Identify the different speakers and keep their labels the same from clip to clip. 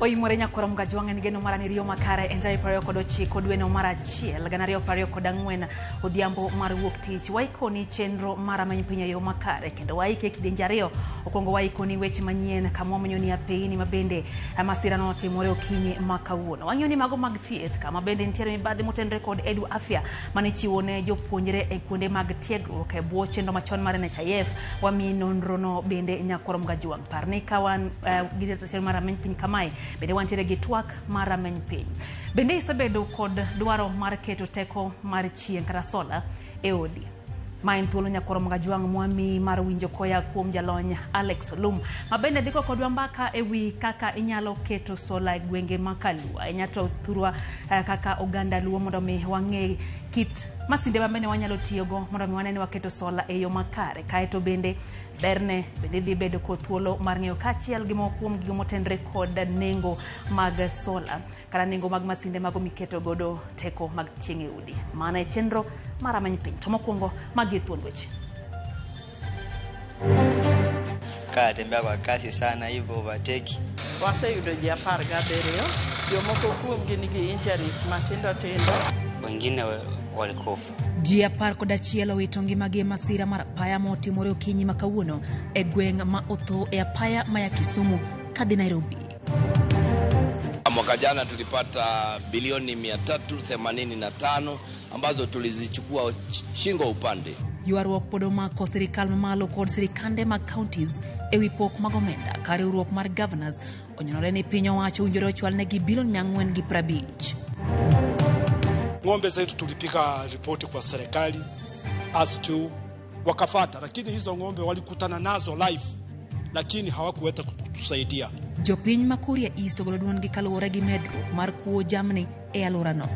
Speaker 1: Oimore nyakoro mgaji wangen geno marani rio makare enjai pario kodochi kodweno mara chiel ganario pario kodangwen odhiambo mar wuok tich waikoni chenro mara manyipinya yo makare kendo waike kidenjario okongo waikoni weche manyien kama mnyoni apeini mabende masira no timore okinyi makawuono wangioni mago mag thieth kama bende ntiere mibadhi motendre kod edu afya manichiwone jopuonjre e kuonde mag tiegruok e bwo chenro machon mar NHIF wami nonro no bende nyakoro mgaji wang parni kawan gideta mara manyipinya kamae bende wantiere gi twak mara meny piny bende isebedo kod dwaro mar keto teko mar chieng' kata sola e odi ma en thuolo nyakoro mgaji wang mwami mar winjo koya kuom jalony Alex Olum mabende diko kodwa mbaka ewi kaka inyalo keto sola e gwenge makalua inyato thurwa kaka oganda luo mondo mi wang'e kit masinde mabende wanyalo tiyogo mondo mi wanene waketo sola e yo makare kaeto bende berne bende dhi bedo kod thuolo mar ng'eyo kachiel gi kuom gigo motendre kod nengo mag sola kata nengo mag masinde mago miketo godo teko mag chieng' e udi mana e chenro mara many piny to mokwongo magi thuond weche
Speaker 2: ka tembea kwa kasi sana hivyo overtake
Speaker 3: waseyudo ji 17 jomoko kuomgi nigi injuries matindo tindo
Speaker 2: wengine walikufa
Speaker 1: ji 11 owito ngimagi e masira mar apaya motimore okinyi makawuono e gweng' ma otho e apaya ma ya Kisumu kadhi Nairobi.
Speaker 4: Mwaka jana tulipata bilioni 385 ambazo tulizichukua shingo upande.
Speaker 1: Yuaruok pod omako sirikal mamalo kod sirikande mag counties ewi pok mag omenda ka riwruok mar governors onyonore ni piny owacho owinjore ochwalnegi bilioni 450.
Speaker 5: Ng'ombe zetu tulipiga ripoti kwa serikali as to wakafata, lakini hizo ng'ombe walikutana nazo live lakini hawakuweza kutusaidia.
Speaker 1: Jopiny Makuria East ogolo duond gi kaluwore gi medruok mar kuo jamni e alworano.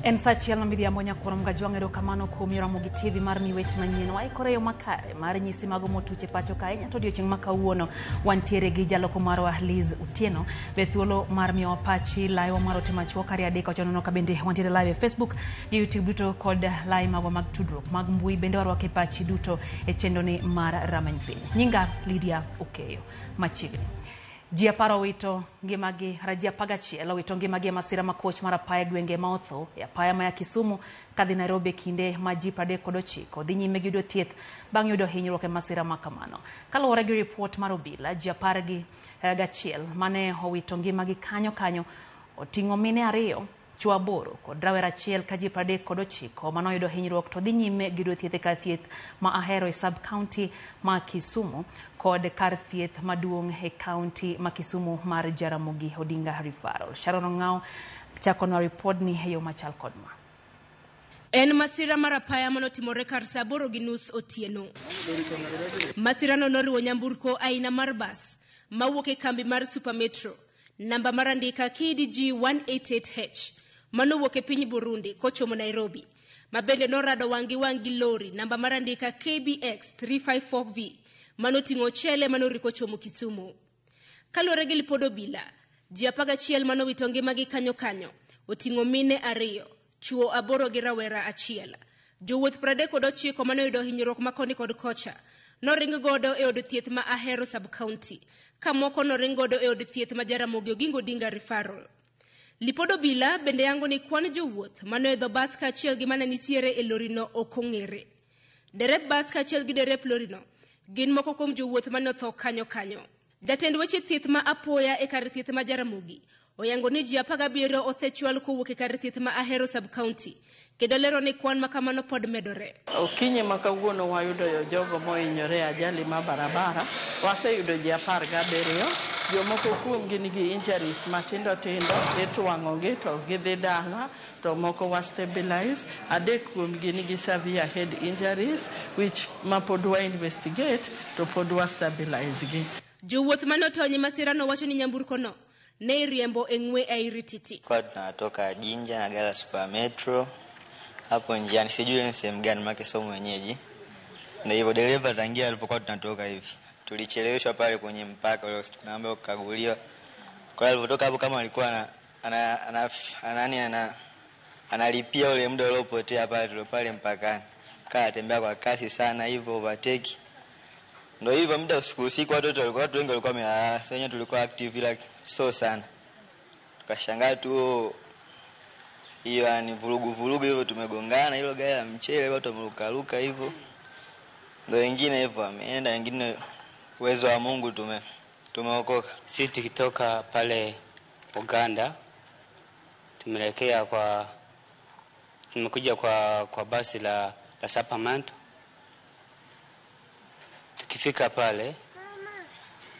Speaker 1: En sachiel mamidhiambo nyakoro mgaji wang'ero kamano kuom Ramogi TV mar weche manyien waikore yo makare mar nyisi mago motuche pacho kae nyato odiochieng' makawuono wantiere gi jaloko marwa Liz Utieno be thuolo mar miyo pachi live mar otimachuo kari adek ochonono ka bende wantiere live e Facebook gi YouTube duto kod live mago mag tudruok mag mbui bende warwake pachi duto e chendoni mar rameny piny. Nyinga Lydia Okeyo machiegni ji 10 owito ngimagi ji 11 owito ngimagi e masira makoch mar apaya gwenge ma otho e apaya ma ya Kisumu kadhi Nairobi kinde ma ji 39 dhi nyime gi yudo thieth bang' yudo hinyruok e masira makamano. Kaluwore gi ripot mar obila ji 11 mane owito ngimagi kanyo oting'o mine 2 chwo 8 kod rawera 1 ka ji 39 manoyudo hinyruok to dhi nyime gi yudo thieth ka thieth ma Ahero e sub county ma Kisumu kod kar thieth maduong' e county ma Kisumu mar Ramogi Odinga Referral. Sharon Ng'ao chako na report ni heyo machal kod ma.
Speaker 6: En masira mar apaya manotimore kar saa 8:30 otieno. Masira no noriwo nyamburko aina mar bus mawuok e kambi mar Super Metro namba mar andika KDG 188H manowuok e piny Burundi kochomo Nairobi. Mabende norado wangi lori namba mar andika KBX 354V manoting'o chele manoriko chomo Kisumu. Kaluwore gi lipod obila, ji 11 manowito ngimagi kanyo oting'o mine 2, chwo 8 gi rawera 1. Jowuoth 39 manoyudo hinyruok makoni kod kocha noring godo e od thieth ma Ahero sub county ka moko noring godo e od thieth ma Ramogi Odinga Referral. Lipod obila bende yango ni kwan jowuoth manoidho bas kaachiel gi mane nitiere e lorino ok ong'ere. Derep bas kaachiel gi derep lorino gin moko kuom jowuoth manotho kanyo. Jatend weche thieth ma apoya e kar thieth ma Ramogi oyango ni ji 17 osechwal kowuok e kar thieth ma Ahero sub county kendo lero ni kwan makamano pod medore.
Speaker 3: Okinyi makawuono wayudo jogo mohinyore ajali ma barabara waseyudo ji 17 jomoko kuomgi nigi injuries matindo tindo itwang'ogi to gidhi dala to moko was stabilize 3 kuomgi nigi severe head injuries which mapod wa investigate to pod wa stabilize gi.
Speaker 6: Jowuoth manotony masira no wacho ni nyamburko no ne riembo e ng'we airititi.
Speaker 2: Kwa tunatoka Jinja na gala Super Metro hapo njiani sijui ni sehemu gani make somo wenyeji. Na hivyo dereva tangia alipokuwa tunatoka hivi tulicheleweshwa pale kwenye mpaka ule tunaambiwa kukaguliwa. Kwa hiyo alipotoka hapo kama alikuwa analipia ule muda uliopotea pale mpakani. Tembea kwa kasi sana hivyo overtake. Ndio hivyo muda usiku watu wengi walikuwa wamelala. Sasa wenyewe tulikuwa active ila so sana. Tukashangaa tu hiyo ni vurugu hivyo, tumegongana hilo gari la mchele, watu wameruka hivyo. Ndio wengine hivyo wameenda, wengine uwezo wa Mungu tumeokoka.
Speaker 7: Sisi tukitoka pale Uganda tumekuja kwa basi la Sacramento. Tukifika pale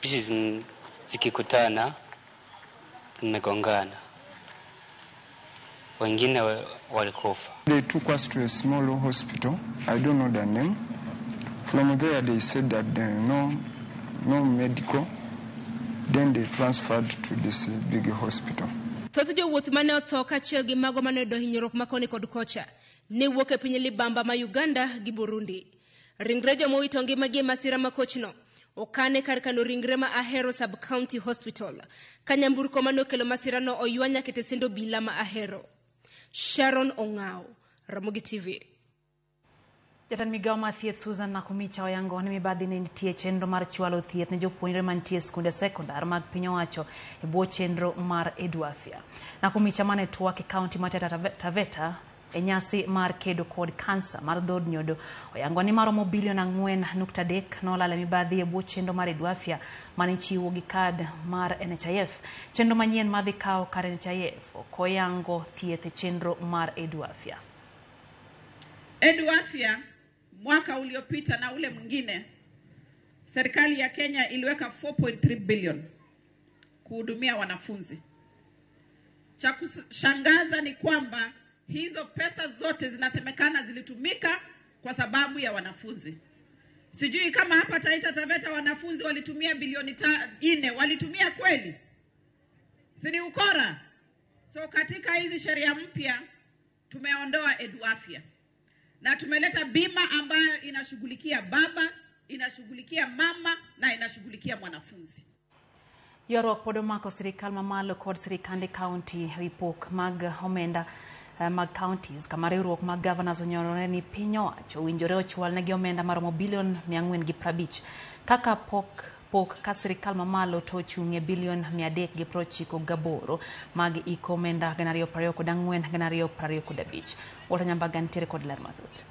Speaker 7: bisi zikikutana tumegongana, wengine walikufa.
Speaker 8: They took us to a small hospital. I don't know the name. From there they said that no medical. Then they transferred to this big hospital.
Speaker 6: Thoth jowuoth mane otho kaachiel gi mago mane oyudo hinyruok makoni kod kocha ne wuok e piny libamba ma Uganda gi Burundi. Ringre joma owito ngimagi e masira makochno okane kar kano ringre ma Ahero Sub County Hospital ka nyamburko mane okelo masirano oywa nyaka e tesend obila ma Ahero. Sharon Ong'ao, Ramogi TV.
Speaker 1: Jatend migao mar thieth Susan Nakumicha oyango ni mibadhi ne nitie chenro mar chwalo thieth ne jopuonjre mantie skunde sekondar mag piny owacho e bwo chenro mar Edwafia. Nakumicha mane twak e kaunti mar Taveta e nyasi mar kedo kod kansa mar dhod nyodo oyango ni maromo bilion 4.3 nolal e mibadhi e bwo chenro mar Edwafia mane chiwo gi kad mar NHIF. Chenro manyien madhi kawo kar NHIF oyango thieth e chenro mar Edwafia.
Speaker 9: Edwafia mwaka uliopita na ule mwingine serikali ya Kenya iliweka 4.3 billion kuhudumia wanafunzi. Cha kushangaza ni kwamba hizo pesa zote zinasemekana zilitumika kwa sababu ya wanafunzi. Sijui kama hapa Taita Taveta wanafunzi walitumia bilioni 4, walitumia kweli? Sini ukora. So katika hizi sheria mpya tumeondoa Edwafia. Na tumeleta bima ambayo inashughulikia baba, inashughulikia mama na inashughulikia mwanafunzi.
Speaker 1: Ywaruok pod omako sirikal mamalo kod sirikande county ipok mag omenda mag counties kama riwruok mag governors onyorore ni piny owacho owinjore ochwal negi omenda maromo bilion 450 kaka pok ka sirikal mamalo to ochung'e bilion 398 mag iko omenda 2024-2025. Walter Nyambaga ntiere kod ler mathoth.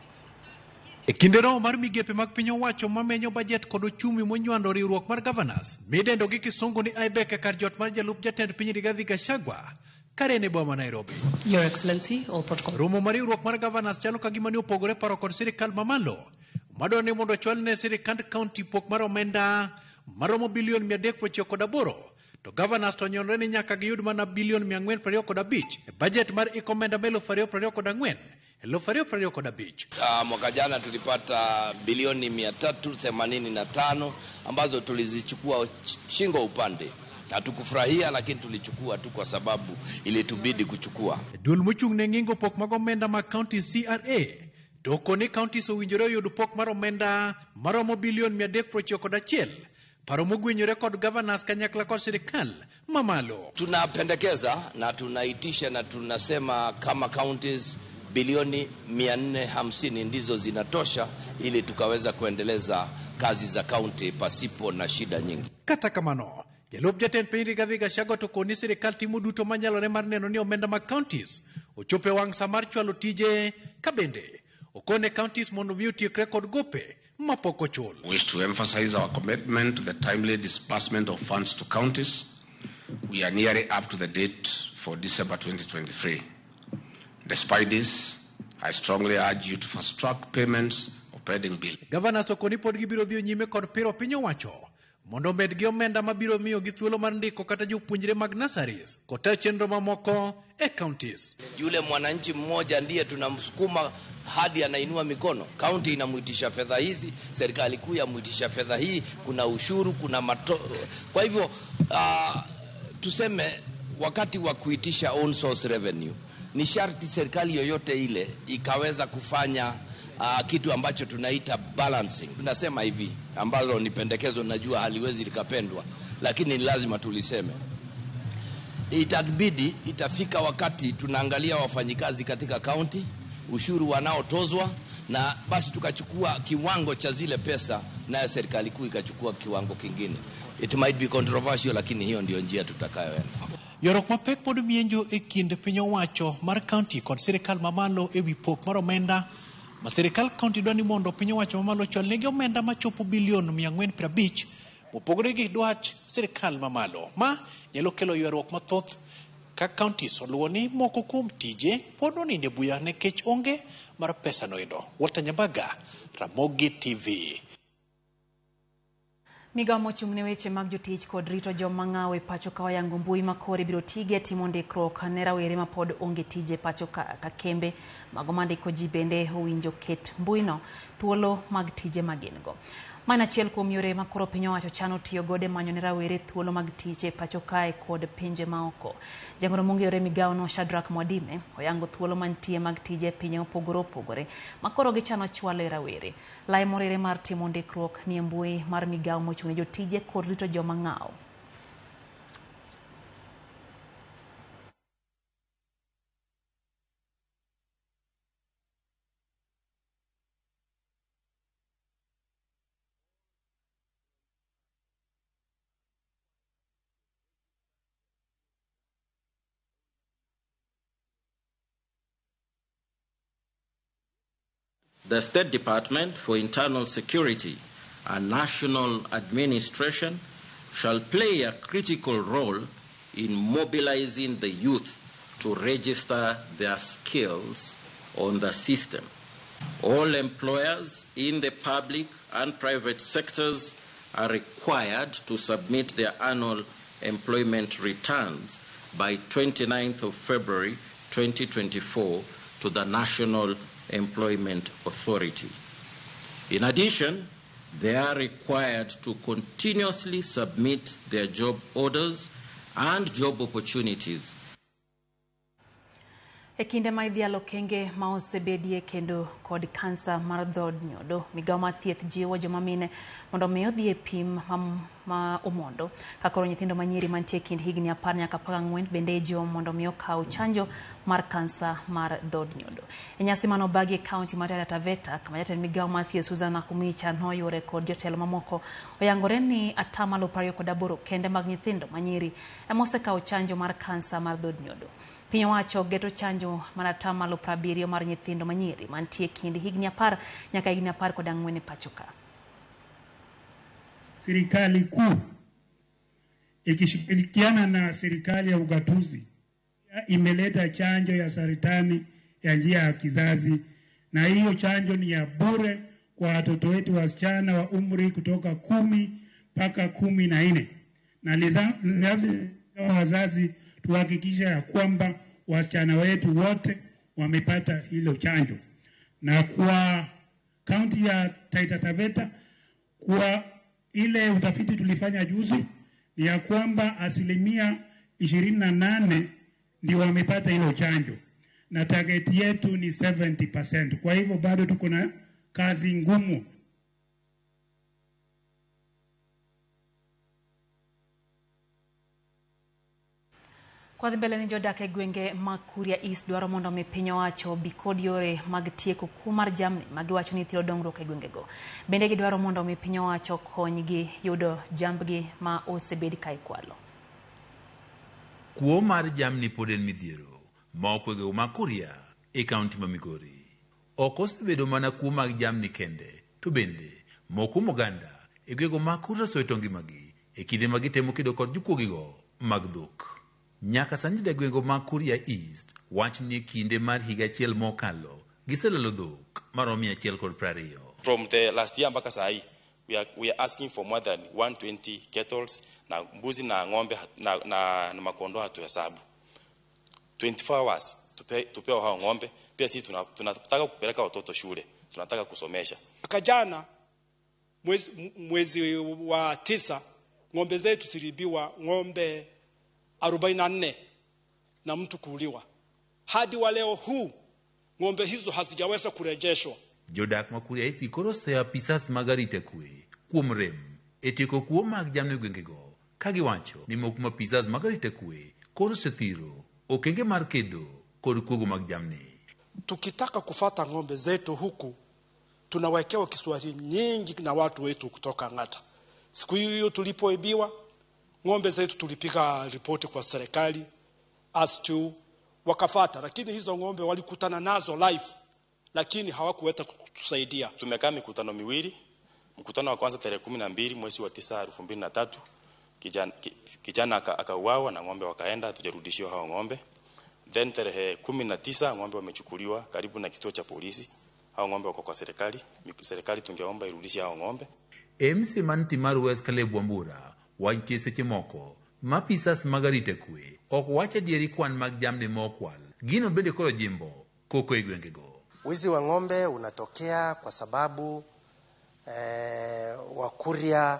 Speaker 10: E kinde romo mar migepe mag piny owacho mamenyo budget kod ochumi monywando riwruok mar governors midendo gi kisungu ni IBEC kar jot mar jalup jatend piny Rigathi Gachagua karene boma Nairobi.
Speaker 11: Your Excellency, all protocol.
Speaker 10: Romo mar riwruok mar governors chalo ka gima ne opogore paro kod sirikal mamalo madwa ni mondo chwal ne sirikand county pok mar omenda maromo bilion 398 to governors to nyonre ni nyaka giyud mana bilion 425 e budget mar ikomenda 2024-2025.
Speaker 4: Mwaka jana tulipata bilioni 385 ambazo tulizichukua shingo upande. Hatukufurahia lakini tulichukua tu kwa sababu ilitubidi kuchukua.
Speaker 10: Dul muchung ne ngingo pok mag omenda ma county CRA doko ni counties owinjore yud pok mar omenda maromo bilion 391 paro mogwenyore kod governors kanyakla kod sirikal mamalo.
Speaker 4: Tunapendekeza na tunaitisha na tunasema kama counties bilioni 450 ndizo zinatosha ili tukaweza kuendeleza kazi za county pasipo na shida nyingi.
Speaker 10: Kata kamano jalup jatend piny Rigathi Gachagua to koni sirikal timo duto manyalore mar neno ni omenda mag counties ochope wang' sa mar chwalo tije kabende okone counties mondo mi otiekre kod gope mapok ochul.
Speaker 12: We wish to emphasize our commitment to the timely disbursement of funds to counties. We are nearly up to the date for December 2023. Despite this, I strongly urge you to fast-track payments of pending bills.
Speaker 10: Governors to koni pod gibiro dhio nyime kod piro piny owacho mondo med gi omenda mabiro miyo gi thuolo mar ndiko kata jopuonjre mag nurseries kota chenro mamoko e counties.
Speaker 4: Yule mwananchi mmoja ndiye tunamsukuma hadi anainua mikono. County inamuitisha fedha hizi, serikali kuu yamuitisha fedha hii, kuna ushuru, kuna kwa hivyo tuseme wakati wa kuitisha own source revenue ni sharti serikali yoyote ile ikaweza kufanya kitu ambacho tunaita balancing. Tunasema hivi ambalo ni pendekezo, najua haliwezi likapendwa lakini ni lazima tuliseme. itabidi itafika wakati tunaangalia wafanyikazi katika kaunti, ushuru wanaotozwa, na basi tukachukua kiwango cha zile pesa na serikali kuu ikachukua kiwango kingine. It might be controversial, lakini hiyo ndio njia tutakayoenda.
Speaker 10: Yorok mapek pod mienjo e kind piny owacho mar county kod sirikal mamalo e wi pok mar omenda ma sirikal county dwani mondo piny owacho mamalo chulnegi omenda machopo bilion 450 mopogore gi dwach sirikal mamalo. Ma nyalo kelo ywaruok mathoth ka counties oluwo ni moko kuom tije pod oninde buya nikech onge mar pesa noendo. Walter Nyambaga, Ramogi TV.
Speaker 1: Migao mochung' ne weche mag jotich kod rito joma ng'awe pacho ka oyango mbui makore biro tige timo ndikruok ne rawere ma pod onge tije pacho ka kembe mago mandiko ji bende owinjo ket mbuino thuolo mag tije magingo. Mana achiel kuom yore makoro piny owacho chano tiyo gode manyo ne rawere thuolo mag tije pacho kae kod pinje maoko. Jang'oro monge yore migao no Shadrack Mwadime oyango thuolo mantie mag tije pinye opogore makoro gichano chwalo rawere. Lai morere mar timo ndikruok ni mbui mar migao mochung' ne jotije kod rito joma ng'aw.
Speaker 13: The State Department for Internal Security and National Administration shall play a critical role in mobilizing the youth to register their skills on the system. All employers in the public and private sectors are required to submit their annual employment returns by 29th of February 2024 to the National Employment Authority. In addition, they are required to continuously submit their job orders and job opportunities.
Speaker 1: E kinde ma idhialo kenge ma osebedie kendo kod kansa mar dhod nyodo, migao mar thieth jiwo joma mine mondo mi odhi e pim ma omondo. Kakoro nyithindo manyiri mantie kind higni 10 nyaka 14 bende jiwo mondo mi okaw chanjo mar kansa mar dhod nyodo. E nyasi manobagi e kaunti mar Taita Taveta, kama jatend migao mar thieth Susan Nakhumicha noyore kod jotelo mamoko oyangore ni 28% kende mag nyithindo manyiri emosekaw chanjo mar kansa mar dhod nyodo. Piny owacho geto chanjo mana 70% mar nyithindo manyiri mantie kind higni 10 nyaka higni 14 pacho ka.
Speaker 14: Serikali kuu ikishirikiana na serikali ya ugatuzi imeleta chanjo ya saratani ya njia ya kizazi, na hiyo chanjo ni ya bure kwa watoto wetu wasichana wa umri kutoka 10 mpaka 14. Na lazima wazazi tuhakikisha ya kwamba wasichana wetu wote wamepata hilo chanjo. Na kwa kaunti ya Taita Taveta, kwa ile utafiti tulifanya juzi ni ya kwamba 28% ndio wamepata hilo chanjo, na target yetu ni 70%. Kwa hivyo bado tuko na kazi ngumu.
Speaker 1: Kwa mbele ni jodake gwenge Makuria East dwaro mondo mi piny owacho bikod yore mag tieko kumar jamni magiwacho ni thiro dongruok e gwengego. Bende gidwaro mondo mi piny owacho konygi yudo jambgi ma osebedi ka ikwalo.
Speaker 15: Kuo mar jamni pod en midhiero ma okwego Makuria e kaunti ma Migori. Ok osebedo mana kuo mag jamni kende, to bende moko moganda e gwego Makuria soeto ngimagi e kinde ma gitemo kedo kod jokuogigo mag dhok. Nyaka sani degwengo Makuria East wach ni kinde mar higa achiel mokalo giselalo dhok maromo 120.
Speaker 16: From the last year mpaka saa hii we are asking for more than 120 cattle na mbuzi na ng'ombe na makondo hatuhesabu. 24 hours tupewa hao ng'ombe. Pia sisi tunataka kupeleka watoto shule, tunataka kusomesha.
Speaker 5: Jana mwezi wa 9 ng'ombe zetu zilibiwa ng'ombe 44 na mtu kuuliwa. Hadi wa leo huu ng'ombe hizo hazijaweza kurejeshwa.
Speaker 15: Jodak Makuria East koro se apisas magarite kwe kuom rem etiko kuo mag jamni gwengego kagiwacho ni mok mapisas magarite kwe koro sethiro okenge mar kedo kod kuogo mag jamni.
Speaker 5: Tukitaka kufata ng'ombe zetu huku tunawekewa kiswahili nyingi na watu wetu kutoka Ng'ata. Siku hiyo tulipoibiwa ng'ombe zetu tulipiga ripoti kwa serikali as to wakafata, lakini hizo ng'ombe walikutana nazo live, lakini hawakuweza kutusaidia.
Speaker 16: Tumekaa mikutano miwili. Mkutano wa kwanza tarehe 12 mwezi wa 9 2003, kijana akauawa na ng'ombe wakaenda, tujarudishiwa hao ng'ombe. Then tarehe 19 ng'ombe wamechukuliwa karibu na kituo cha polisi. Hao ng'ombe wako kwa serikali tungeomba irudishe hao ng'ombe.
Speaker 15: MC Manti Maruwes Kaleb Wambura wantie seche moko mapisas magarite kwe ok wacha dieri kwan mag jamni mokwal gino bende koro jimbo koko igwengego.
Speaker 17: Wizi wa ng'ombe unatokea kwa sababu Wakuria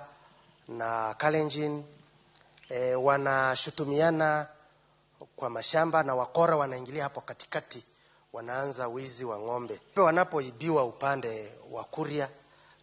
Speaker 17: na Kalenjin wanashutumiana kwa mashamba na wakora wanaingilia hapo katikati, wanaanza wizi wa ng'ombe. Wanapoibiwa upande wa Kuria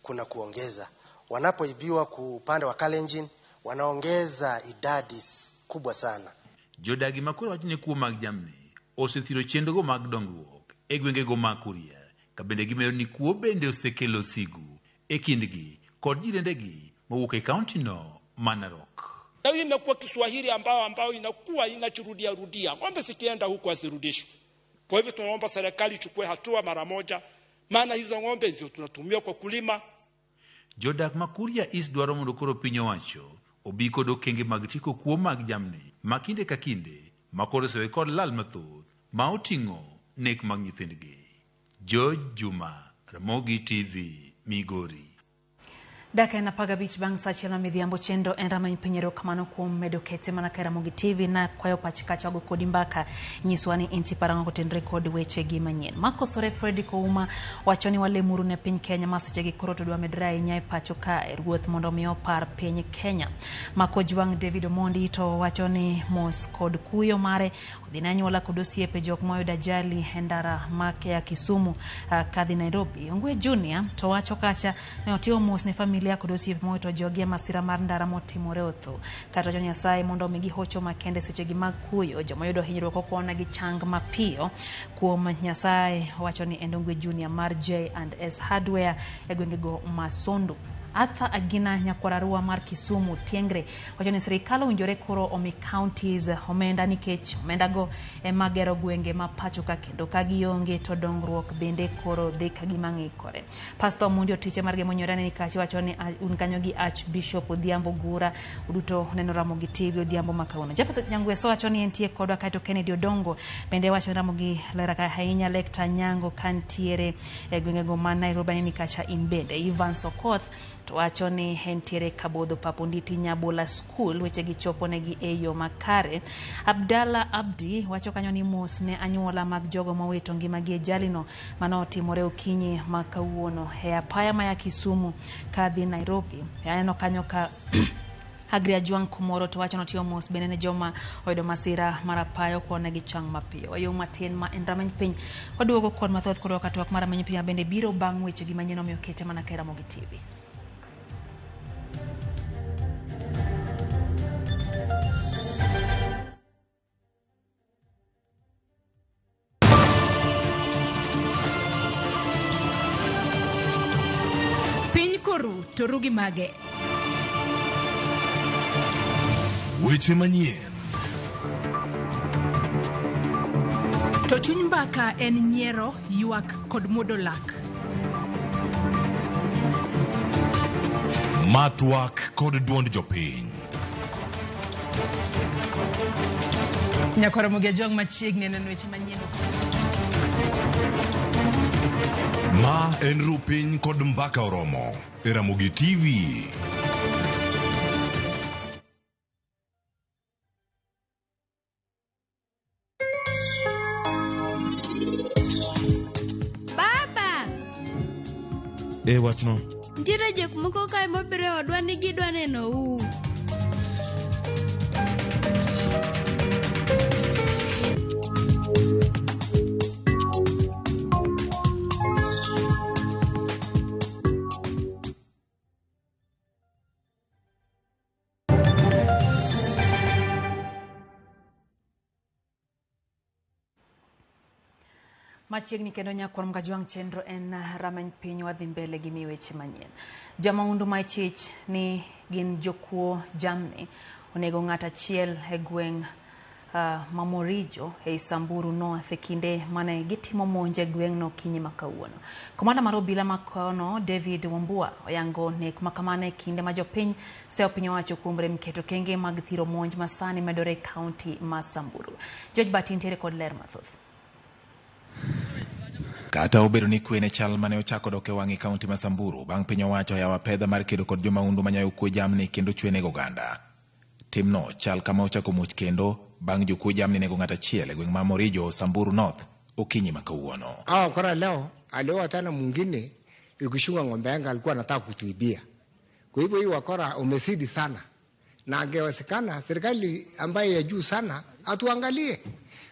Speaker 17: kuna kuongeza, wanapoibiwa upande wa Kalenjin wanaongeza idadi kubwa sana.
Speaker 15: Jodagi makura wachne kuo mag jamni osethiro chendogo mag dongruok e gwengego mag Kuria kabende gimedo ni kuo bende osekelo sigu e kindgi kod jirendegi mawuok e kaunti no Manarok.
Speaker 5: Na hii imekuwa Kiswahili ambao inakuwa inachurudia rudia. Ng'ombe sikienda huko asirudishwe. Kwa hivyo tunaomba serikali ichukue hatua mara moja, maana hizo ng'ombe ndio tunatumia kwa kulima.
Speaker 15: Jodak Makuria is dwaro mondo koro piny owacho obi kod okenge mag tiko kuo mag jamni makinde ka kinde makoro sewe kod lal mathoth ma oting'o nek mag nyithindgi. George Juma, Ramogi TV, Migori.
Speaker 1: Daka na paga beach bang sachiel na midhiambo chendo en ramany pinyero kamano kuom medo kete mana ka Ramogi TV na kwayo pachikacha wago kodi mbaka nyiswani inti parango kotendre kod weche gi manyien. Makosore Freddy Kouma wachoni wale muru ne piny Kenya maseche gi koro tudwa medrai nyai pacho ka ruoth mondo mi opar piny Kenya. Mako jwang David Omondi to wachoni mos kod kuyo mare odinanyuola kod osiepe jok moyudo ajali endara make ya Kisumu kadhi Nairobi. Ongwe Junior to wacho kacha ne otio mos ne familia kod osiepe moyudo jogi masira mar ndara motimore otho. Kata jo Nyasaye mondo migi hocho makende seche gi mag kuyo joma yudo hinyruok okona gi chang mapiyo kuom Nyasaye wachoni Endongwe Junior mar J&S Hardware e gwengego Masondu. Arthur Agina Nyakwararua mar Kisumu Tiengre wachoni serikal owinjore koro omi counties omenda nikech omenda go magero gwenge ma pacho ka kendo ka gionge to dongruok bende koro dhi ka gima ng'ikore. Pastor Mundi otiche mar gemonyorane ni kachi wachoni un kanyo gi Archbishop Odhiambo Gura uduto neno Ramogi TV Odhiambo makauno. Japeth Nyangweso wachoni entie kodwa kaito Kennedy Odongo bende wachoni Ramogi lera ka ahinya Lekta Nyango kantiere e gwengego ma Nairobi ni kacha in bende. Ivan Sokoth to wachoni entiere Kabodho Paponditi Nyabola School weche gi chopo negi eyo makare. Abdalla Abdi wacho kanyo ni mos ne anyuola mag jogo mawito ngimagi jalino mano timore okinyi makawuono e apaya ma ya Kisumu kadhi Nairobi. Yaeno kanyo ka Agria Juang Kumoro to wacho notio mos bene ne joma oyudo masira marapayo kuone gi chang mapiyo. Yo matin ma en rameny piny waduogo kod mathoth kod wakatwak mar rameny piny bende biro bang' weche gi manyien omiyo kete mana ka Ramogi TV.
Speaker 6: Piny koru to rugi mage.
Speaker 18: Weche manyien.
Speaker 6: To chuny mbaka en nyiero, ywak kod muodo lak.
Speaker 18: Matwak kod duond jopiny.
Speaker 6: Nyakora Ramogi jog machiegni neno weche manyien.
Speaker 18: Ma en rupiny kod mbaka oromo e Ramogi TV.
Speaker 19: Wachno.
Speaker 20: Ntiere jok moko kae mobiro odwa ni gidwa neno u.
Speaker 1: Machiegni kendo nyakwan mkajwang chenro en rameny piny wadhi mbele gi weche manyien. Jamaundu ma ichich ni gin jokuo jamni onego ng'at achiel e gweng' Mamorijo e Samburu North kinde mane gitimo monje gweng'no kinyi makawuono. Komanda mar obila makono David Wambua oyango nek makamane kinde ma jopiny seo piny owacho kuom rem keto kenge mag thiro monj masani medore kaunti ma Samburu. George Batin tere kod ler mathoth.
Speaker 19: Kata obedo ni kwene chal mane ochako dok e wang'i kaunti ma Samburu bang' piny owacho yawa pedha mar kedo kod jomaundu manyayo kuo jamni kendo chwene oganda. Timno chal kama ochako much kendo bang' jokuo jamni nego ng'at achiel e gweng' ma Morijo, Samburu North okinyi makawuono.
Speaker 21: Kora leo alioa tena mwingine ukishunga ng'ombe yangu alikuwa anataka kutuibia. Kwa hivyo hii wakora umezidi sana. Na angewezekana serikali ambaye ya juu sana atuangalie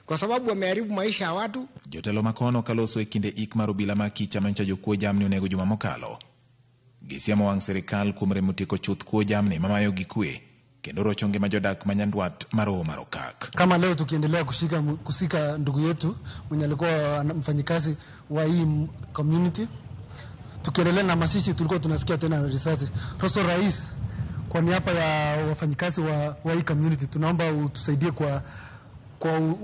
Speaker 21: kwa sababu wameharibu maisha ya watu.
Speaker 19: Jotelo makono kaloso e kinde ik mar obila ma kicha mancha jokuo jamni onego juma mokalo. Gisiemo wang' serikal kuom remo tieko chuth kuo jamni mamayo gi kwe kendo rochonge ma jodak manyandwat maro marokak.
Speaker 22: Kama leo tukiendelea kusika ndugu yetu mwenye alikuwa mfanyikazi wa hii community, tukiendelea na masishi tulikuwa tunasikia tena risasi. Roso rais, kwa niaba ya wafanyikazi wa hii community tunaomba utusaidie kwa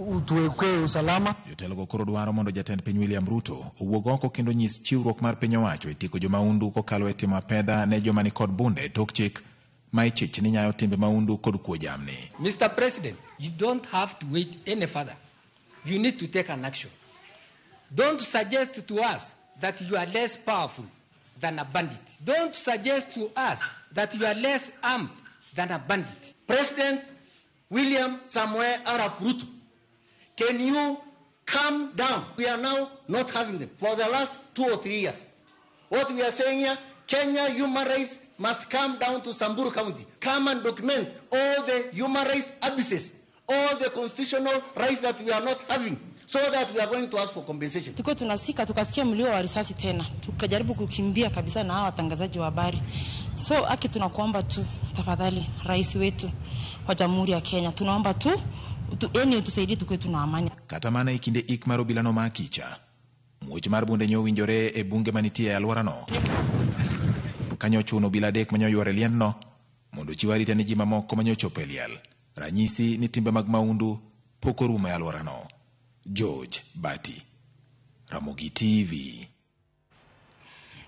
Speaker 22: utuwekwe usalama.
Speaker 19: Jotelo go koro dwaro mondo jatend piny William Ruto owuog oko kendo nyis chiwruok mar piny owacho e tieko jomaundu kokalo e timo pedha ne joma ni kod bunde tok chik ma ichich ni nyayo timbe maundu kod kuo jamni.
Speaker 23: Mr. President, you don't have to wait any further. You need to take an action. Don't suggest to us that you are less powerful than a bandit. Don't suggest to us that you are less armed than a bandit.
Speaker 24: President William Samoei Arap Ruto, can you calm down? We are now not having them for the last 2 or 3 years. What we are saying here, Kenya human rights must come down to Samburu County. Come and document all the human rights abuses, all the constitutional rights that we are not having, so that we are going to ask for compensation.
Speaker 25: Tuko tunasika tukasikia mlio wa risasi tena. Tukajaribu kukimbia kabisa na hawa watangazaji wa habari. So aki tunakuomba tu tafadhali rais wetu wa Jamhuri ya Kenya, tunaomba tu tusaidie tukwe tuna amani.
Speaker 19: Kata mana ikinde ik mar obila no makicha. Muoch mar bunde nyo winjore e bunge manitie e alwora no. Kanyo chuno bila dek manyo yuare liendno mondo chiwarita ni ji mamoko manyo chopo e liel. Ranyisi ni timbe mag maundu pok orumo e alwora no. George Bati, Ramogi TV.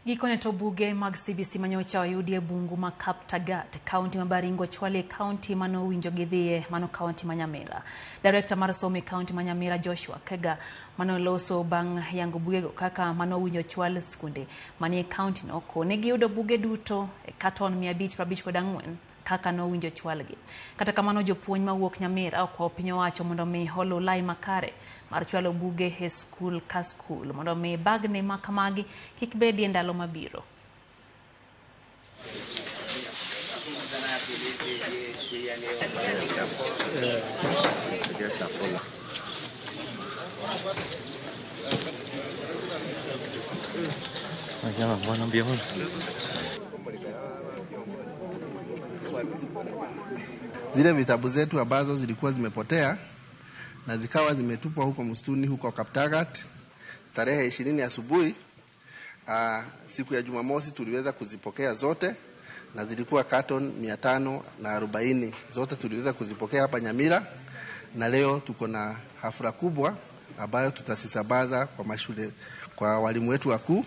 Speaker 1: Gikone to buge mag CBC manyocha oyudi e bungu ma Kaptagat, kaunti ma Baringo chwale kaunti mano winjo gidhie mano kaunti ma Nyamira. Director mar somo kaunti ma Nyamira Joshua Kega mano loso bang' yango bugego kaka mano winjo chwal skunde manie kaunti no kone giyudo buge duto e katon 554 kaka no winjo chwalgi. Kata kamano jopuonj mawuok Nyamira okwayo piny owacho mondo mi holo lai makare mar chwalo buge e skul ka skul mondo mi bagne makamagi kik bedie ndalo mabiro.
Speaker 26: Zile vitabu zetu ambazo zilikuwa zimepotea na zikawa zimetupwa huko msituni huko Kaptagat tarehe 20 asubuhi, siku ya Jumamosi tuliweza kuzipokea zote na zilikuwa carton 540 zote tuliweza kuzipokea hapa Nyamira, na leo tuko na hafla kubwa ambayo tutasisabaza kwa mashule kwa walimu wetu wakuu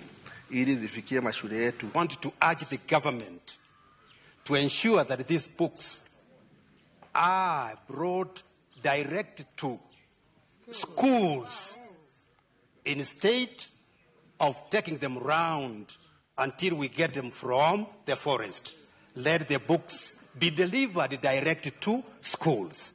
Speaker 26: ili zifikie mashule yetu.
Speaker 27: I want to urge the government to ensure that these books are brought direct to schools instead of taking them round until we get them from the forest. Let the books be delivered direct to schools.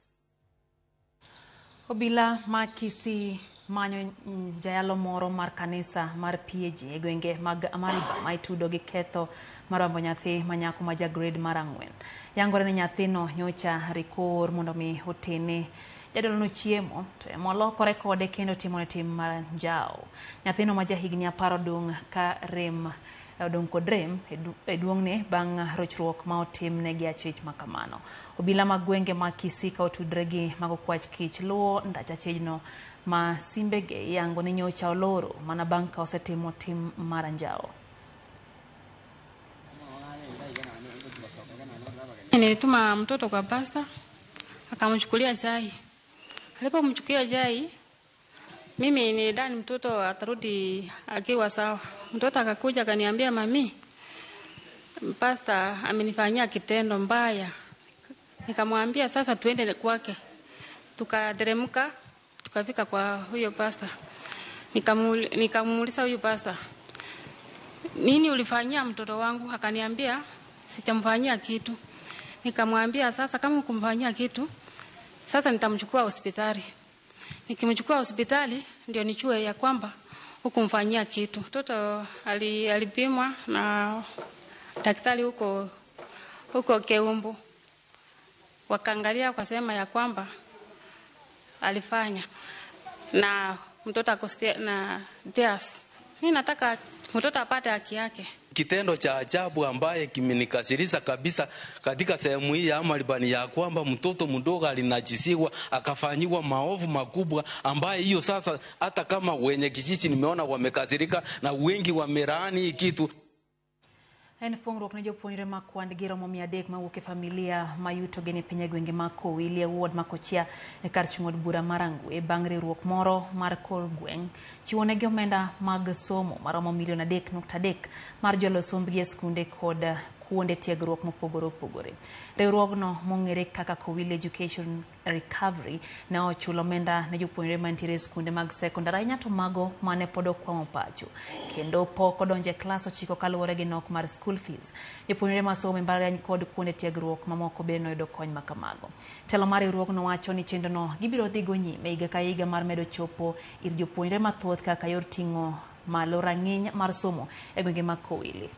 Speaker 1: Obila makisi manyo jayalo moro mar kanisa mar PAG e gwenge mag Amariba maitudo gi ketho marambo nyathi manyako ma grade mar 4. Yangore ni nyathino nyocha rikor mondo mi otene jadolo no chiemo to molokore kode kendo timone tim mar njao. Nyathino ma higni 10 dong' ka rem odong' kod rem e duong'ne bang' rochruok ma otim ne gi achich makamano. Obila mag gwenge ma Kisii ka otudre gi mago kwach kich luwo ndach achijno ma simbege yango ni nyocha oloro mana bang' ka osetimo tim mar anjao.
Speaker 2: Nilituma mtoto kwa pasta akamchukulia chai. Alipomchukulia chai, mimi nilidhani mtoto atarudi akiwa sawa. Mtoto akakuja akaniambia, mami, pasta amenifanyia kitendo mbaya. Nikamwambia sasa tuende kwake. Tukateremka, tukafika kwa huyo pasta. Nikamuuliza huyo pasta, nini ulifanyia mtoto wangu? Akaniambia sijamfanyia kitu. Nikamwambia sasa kama kumfanyia kitu, sasa nitamchukua hospitali. Nikimchukua hospitali ndio nichue ya kwamba hukumfanyia kitu. Mtoto alipimwa na daktari huko Keumbu. Wakaangalia wakasema ya kwamba alifanya na mtoto akostia na death. Mimi nataka mtoto apate haki yake.
Speaker 3: Kitendo cha ajabu ambaye kimenikasirisha kabisa katika sehemu hii ya Amalibani ya kwamba mtoto mdogo alinajisiwa akafanyiwa maovu makubwa ambaye hiyo sasa hata kama wenye kijiji nimeona wamekasirika na wengi wamelaani kitu.
Speaker 1: En fungruok ne jopuonjre ma kwand giromo 300 mawuok e familia mayuto gene piny gwenge ma Kowili e ward ma Kochia e kar chung' od bura mar Angwe bang' riwruok moro mar kor gweng' chiwo negi omenda mag somo maromo milion 3.3 mar jolo sombgi e skunde kod kuonde tiegruok mopogore opogore. Riwruogno mong'ere kaka Kowili Education Recovery ne ochulo omenda ne jopuonjre mantiere e skunde mag sekondari ahinya to mago mane pod okwamo pacho kendo pok odonjo e klas 9 kaluwore gi nok mar school fees. Jopuonjre masomo e mbalariany kod kuonde tiegruok mamoko bende noyudo kony ma kamago. Telo mar riwruogno wacho ni chenrono gibiro dhigo nyime higa ka higa mar medo chopo ir jopuonjre mathoth kaka yor ting'o malo rang'iny mar somo e gwenge mag Kowili.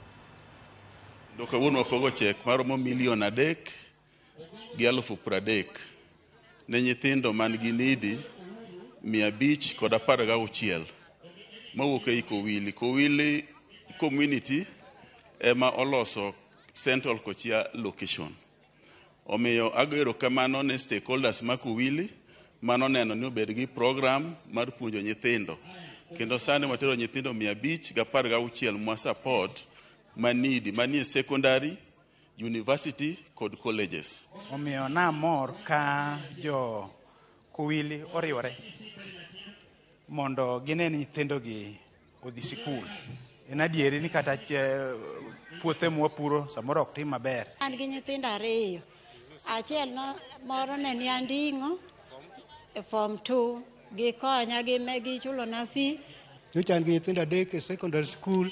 Speaker 7: Kawuono wapogo chek maromo milion 3,30,000 ne nyithindo man gi nidi 516 mawuok ei Kowili. Kowili community ema oloso Central Kochia location. Omiyo agero kamano ne stakeholders ma Kowili mano neno ni obed gi program mar puonjo nyithindo. Kendo sani watero nyithindo 516 mwa support manidi manie secondary, university kod colleges.
Speaker 8: Omiyo namor ka jo Kowili oriwore mondo gine ni nyithindo gi odhi sikul. En adieri ni kata puothe mwapuro samoro ok tim maber.
Speaker 9: An gi nyithindo 2. Achiel no moro ne ni anding'o e form 2 gi konya gi megi chulo na fee.
Speaker 21: Nyocha an gi nyithindo 3 e secondary school.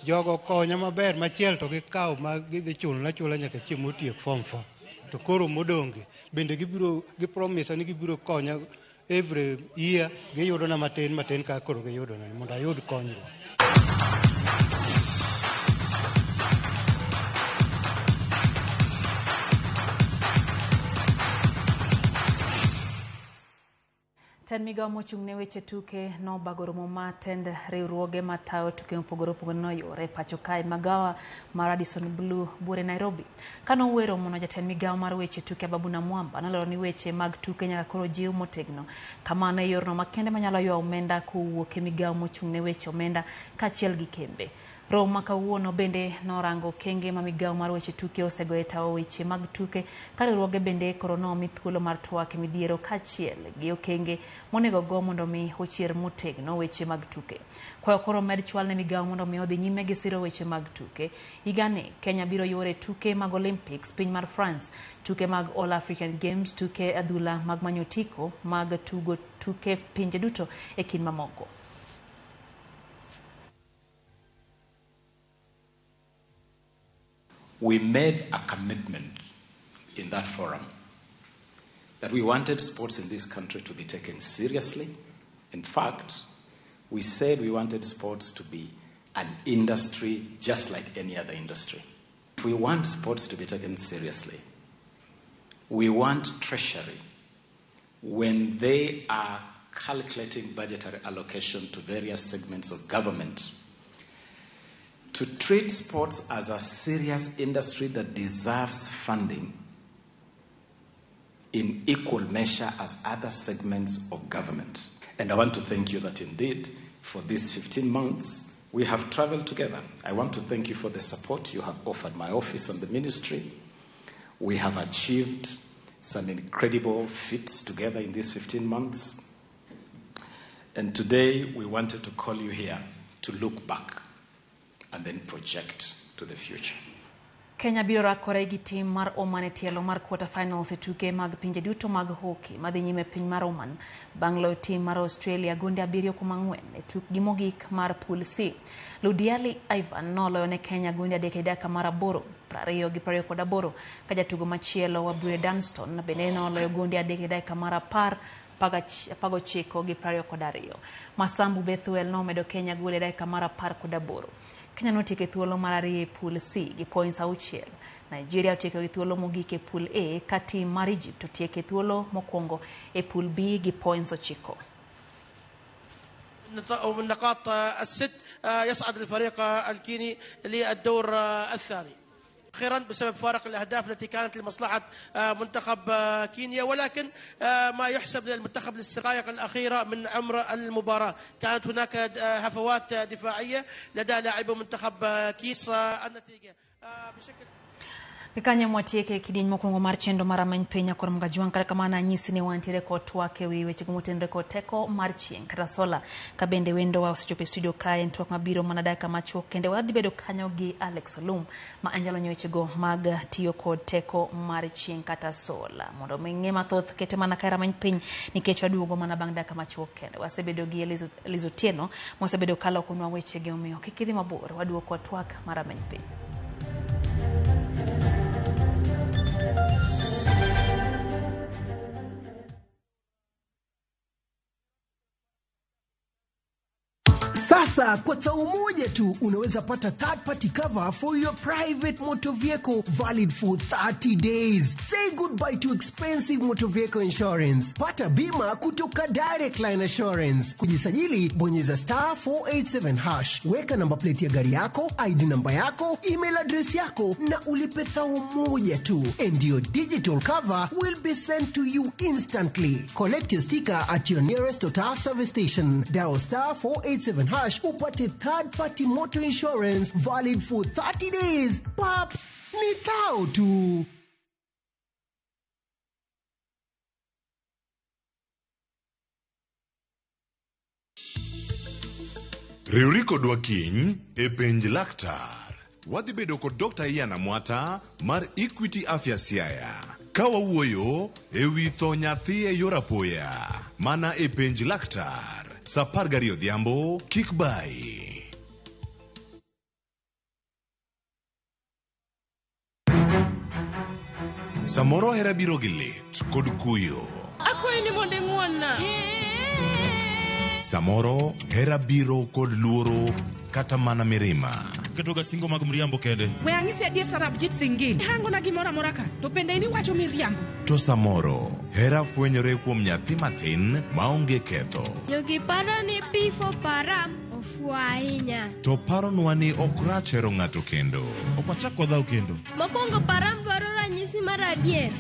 Speaker 21: Jogo konya maber machiel to gikaw ma gidhi chula nyaka chieng' motiek form 4. To koro modonge bende gipromise ni gibiro konya every year giyudo na matin ka koro giyudo na mondo ayud konyruok.
Speaker 1: Ten migawo mochung' ne weche tuke nobago romo ma tend riwruoge matayo tuke mopogore opogore noyore pacho kae magawa mar Radisson Blu Bure Nairobi. Kano wero mono jatend migawo mar weche tuke Babuna Mwamba nalero ni weche mag tuke nyaka koro jiw motegno kamano e yorno makende manyalo ywa omenda kowuok e migawo mochung' ne weche omenda kaachiel gi kembe. Romo ma kawuono bende norango kenge ma migawo mar weche tuke osego e tawo weche mag tuke ka riwruoge bende koro nomi thuolo mar twak midhiero kaachiel gi okenge monego go mondo mi ochier motegno weche mag tuke. Kwayo koro med chwal ne migawo mondo mi odhi nyime gi siro weche mag tuke. Higani Kenya biro yore tuke mag Olympics piny mar France, tuke mag All African Games, tuke adhula mag manyotiko mag tugo tuke pinje duto e kind mamoko.
Speaker 11: We made a commitment in that forum that we wanted sports in this country to be taken seriously. In fact, we said we wanted sports to be an industry just like any other industry. If we want sports to be taken seriously, we want Treasury, when they are calculating budgetary allocation to various segments of government, to treat sports as a serious industry that deserves funding in equal measure as other segments of government. And I want to thank you that indeed, for these 15 months, we have traveled together. I want to thank you for the support you have offered my office and the ministry. We have achieved some incredible feats together in these 15 months. And today, we wanted to call you here to look back and then project to the future.
Speaker 1: Kenya biro rakore gi tim mar Oman e tielo mar quarter finals e tuke mag pinje duto mag hockey madhi nyime piny mar Oman bang' loyo tim mar Australia gonde 7-4 e tukgi mogik mar pool C. Ludiali Ivan noloyo ne Kenya gonde 3 mar 8 20-28 ka jatugo machielo wa Bure Dunston bende noloyo gonde 3 mar 10-29 Masambu Bethuel nomedo Kenya gonde 10 mar 18. Kenya notieko thuolo mar 2 e pool C gi points 6. Nigeria otieko thuolo mogik e pool A ka tim mar Egypt otieko thuolo mokwongo e pool B gi points 9.
Speaker 4: ومن نقاط الست يصعد الفريق الكيني للدور الثاني. أخيرا بسبب فارق الأهداف التي كانت لمصلحة منتخب كينيا ولكن ما يحسب للمنتخب للدقائق الأخيرة من عمر المباراة كانت هناك هفوات دفاعية لدى لاعبو منتخب كيس النتيجة بشكل Kanya mwatieke kidiny mokwongo mar chendo mar amany piny akor mga juang kata kamana nyisi ni wantiere kod twak ewi weche motenore kod teko mar chieng' kata sola ka bende wendo wa osechopo e studio kae en twak mabiro mana dakika machuok kendo wadhi bedo kanyo gi Alex Olum ma anjalo nyo wechego mag tiyo kod teko mar chieng' kata sola mondo ming'e mathoth kete mana kae amany piny nikech waduogo mana bang' dakika machuok kendo wasebedo gi Elizo Tieno mosebedo kalo kunwa wechege omiyo kik idhi mabor waduogo kod twak mar amany piny.
Speaker 10: Sasa kwa saa moja tu unaweza pata third party cover for your private motor vehicle valid for 30 days. Say goodbye to expensive motor vehicle insurance. Pata bima kutoka Direct Line Assurance. Kujisajili bonyeza *487#. Weka namba plate ya gari yako, ID namba yako, email address yako na ulipe saa moja tu. And your digital cover will be sent to you instantly. Collect your sticker at your nearest Total service station. Dial *487# upate third party motor insurance valid for 30 days. Pap, ni thao tu.
Speaker 18: Riuri kodwa kiny e penj laktar. Wadhi bedo kod Dr. Ian Amwata mar Equity Afya Siaya. Ka wawuoyo ewi tho nyathi e yor apoya. Mana e penj laktar. Saa 12 odhiambo, kik bai. Samoro hera biro gi lit kod kuyo.
Speaker 6: Akwai ni monde ng'wonna.
Speaker 18: Samoro hera biro kod luoro kata mana mirima.
Speaker 12: Ketoga singo mag mriambo kende.
Speaker 6: We ang'isi adier Sarab Jit Singin. Hango na gimora moraka. To pende ini wacho miriambo.
Speaker 18: To samoro hera fwenyore kuom nyathi matin maonge ketho.
Speaker 20: Yogi paro ni pifo param ofua ahinya.
Speaker 18: To paronwa ni ok rach hero ng'ato kendo.
Speaker 12: Ok wachak wadhaw kendo.
Speaker 20: Mokwongo param dwaro ranyisi mar adier.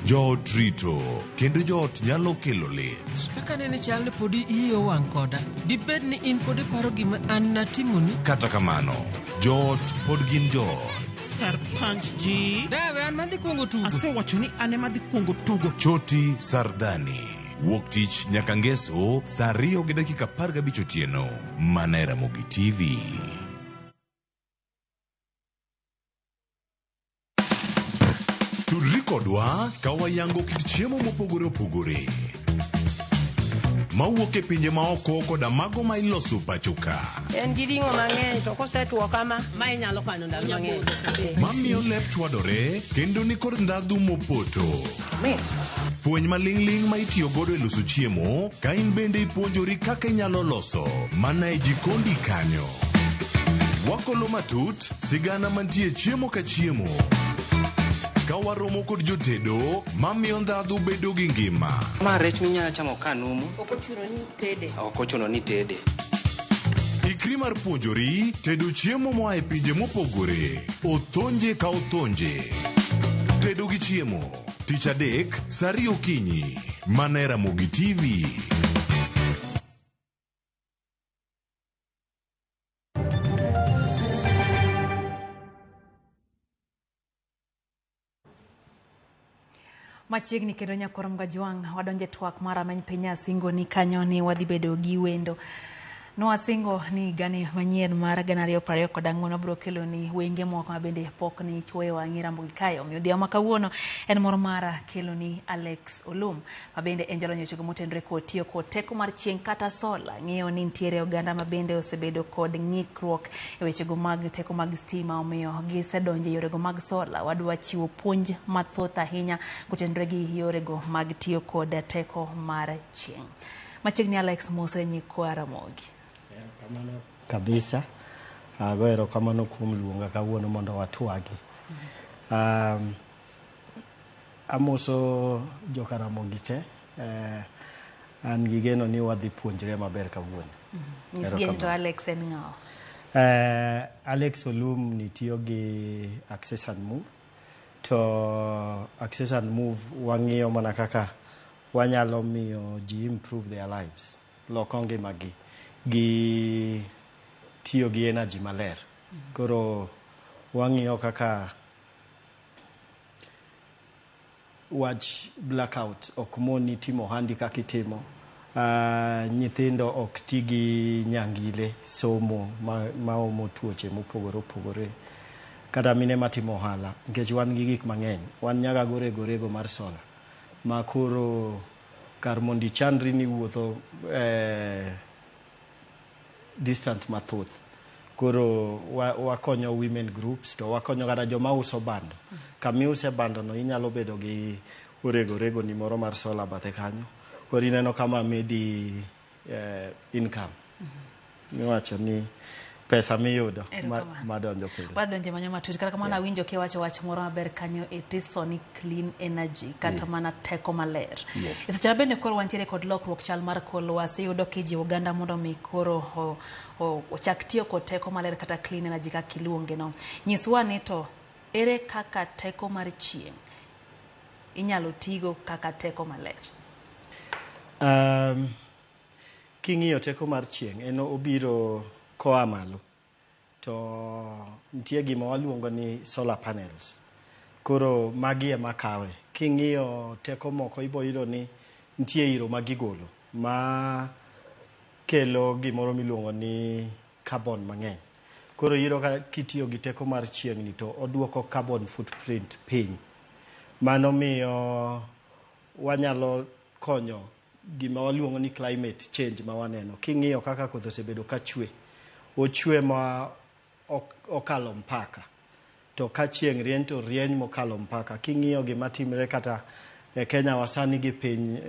Speaker 18: Joot rito kendo joot nyalo kelo lit.
Speaker 13: Kaka nene chal ni podi iyo wang' koda. Dibed ni in podi paro gima an natimoni.
Speaker 18: Kata kamano, joot pod gin joot.
Speaker 13: Sarpanch ji. Dawe an madhi kuongo tugo. Asewacho ni an ema dhi kuongo tugo.
Speaker 18: Choti Sardani. Wuok tich nyaka ngeso saa 2:15 otieno. Mana e Ramogi TV. Tudri kodwa kawayango kit chiemo mopogore opogore. Mawuok e pinje maoko koda mago ma iloso pachoka.
Speaker 14: En gi ring'o mang'eny to kosetuo kama ma inyalo kano ndalo mang'eny.
Speaker 18: Mamiyo lep chwadore kendo ni kod ndhadhu mopoto. Fweny maling'ling ma itiyo godo e loso chiemo ka in bende ipuonjori kaka inyalo loso mana e jikondi kanyo. Wakolo matut sigana mantie chiemo ka chiemo. Kawaromo kod jotedo mamiyo ndhadhu bedo gi ngima.
Speaker 16: Ma rech minyalo chamo kanumu.
Speaker 14: Ok ochuno ni tede.
Speaker 16: Ok ochuno ni tede.
Speaker 18: Ikri mar puonjori tedo chiemo moa e pinje mopogore. Otonje ka otonje. Tedo gi chiemo. Tich adek, saa 2 okinyi. Mana e Ramogi TV.
Speaker 1: Machiegni kendo nyakoro Mgajwang' wadonje twak mara many pinya singo ni kanyo ni wadhi bedo gi wendo. Wasingo ni gani manyien mar 2024 bro kelo ni wenge moko mabende pok ni chwoyo wang'i Ramogi kae. Omiyo odhiambo ma kawuono en moro mara kelo ni Alex Olum mabende en jalony weche motendore kod tiyo kod teko mar chieng' kata sola. Ng'eyo ni nitiere oganda mabende osebedo kod ng'ikruok e wechego mag teko mag stima, omiyo gisedonjo e yorego mag sola. Wadwa chiwo puonj mathoth ahinya kotendore gi yorego mag tiyo kod teko mar chieng'. Machiegni Alex Mose nyikwa Ramogi.
Speaker 5: Kamano kabisa. Goero kamano kuom luonga kawuono mondo watwagi. Amoso joka Ramogi te. An gi geno ni wadhi puonjre maber kawuono.
Speaker 1: Nisgeni to Alex en ng'awa?
Speaker 5: Alex Olum ni tiyo gi Access and Move. To Access and Move wang'iyo mana kaka wanyalo miyo ji improve their lives. Loko ngimagi gi tiyo gi energy maler. Koro wang'iyo kaka wach blackout ok moni timo handi kaka itimo. Nyithindo ok ti gi nyangile somo maomo tuoche mopogore opogore. Kata mine matimo ohala nikech wan gi gik mang'eny. Wan nyaga gorego mar sola. Ma koro kar mondi chandri ni wuotho distant mathoth. Koro wakonyo women groups to wakonyo kata joma uso bando. Kamiuse bando no inyalo bedo gi orego ni moro mar sola bathe kanyo. Koro ineno kama medi income. Niwacho ni pesa miyudo madonjo pile.
Speaker 1: Wadonje manyo matut kata kamano awinjo kiwacho wach moro maber kanyo itisoni clean energy kata mana teko maler. Seche mabende koro wantiere kod lokruok chal mar kor lwasi yudo kiji oganda mondo mi koro ochak tiyo kod teko maler kata clean energy kaka iluonge no. Nyiswa ni to ere kaka teko mar chieng' inyalo tigo kaka teko maler?
Speaker 5: King'iyo teko mar chieng' en obiro koa malo. To nitie gima waluongo ni solar panels. Koro magi ema kawe. King'iyo teko moko iboyudo ni nitie iro magigolo ma kelo gimoro miluongo ni carbon mang'eny. Koro iro ka kitiyo gi teko mar chieng' ni to oduoko carbon footprint piny. Mano miyo wanyalo konyo gima waluongo ni climate change ma waneno. King'iyo kaka koth osebedo ka chwe. Ochwe ma okalo mpaka. To ka chieng' rieny to rieny mokalo mpaka. King'iyo gima timre kata e Kenya wasani gi piny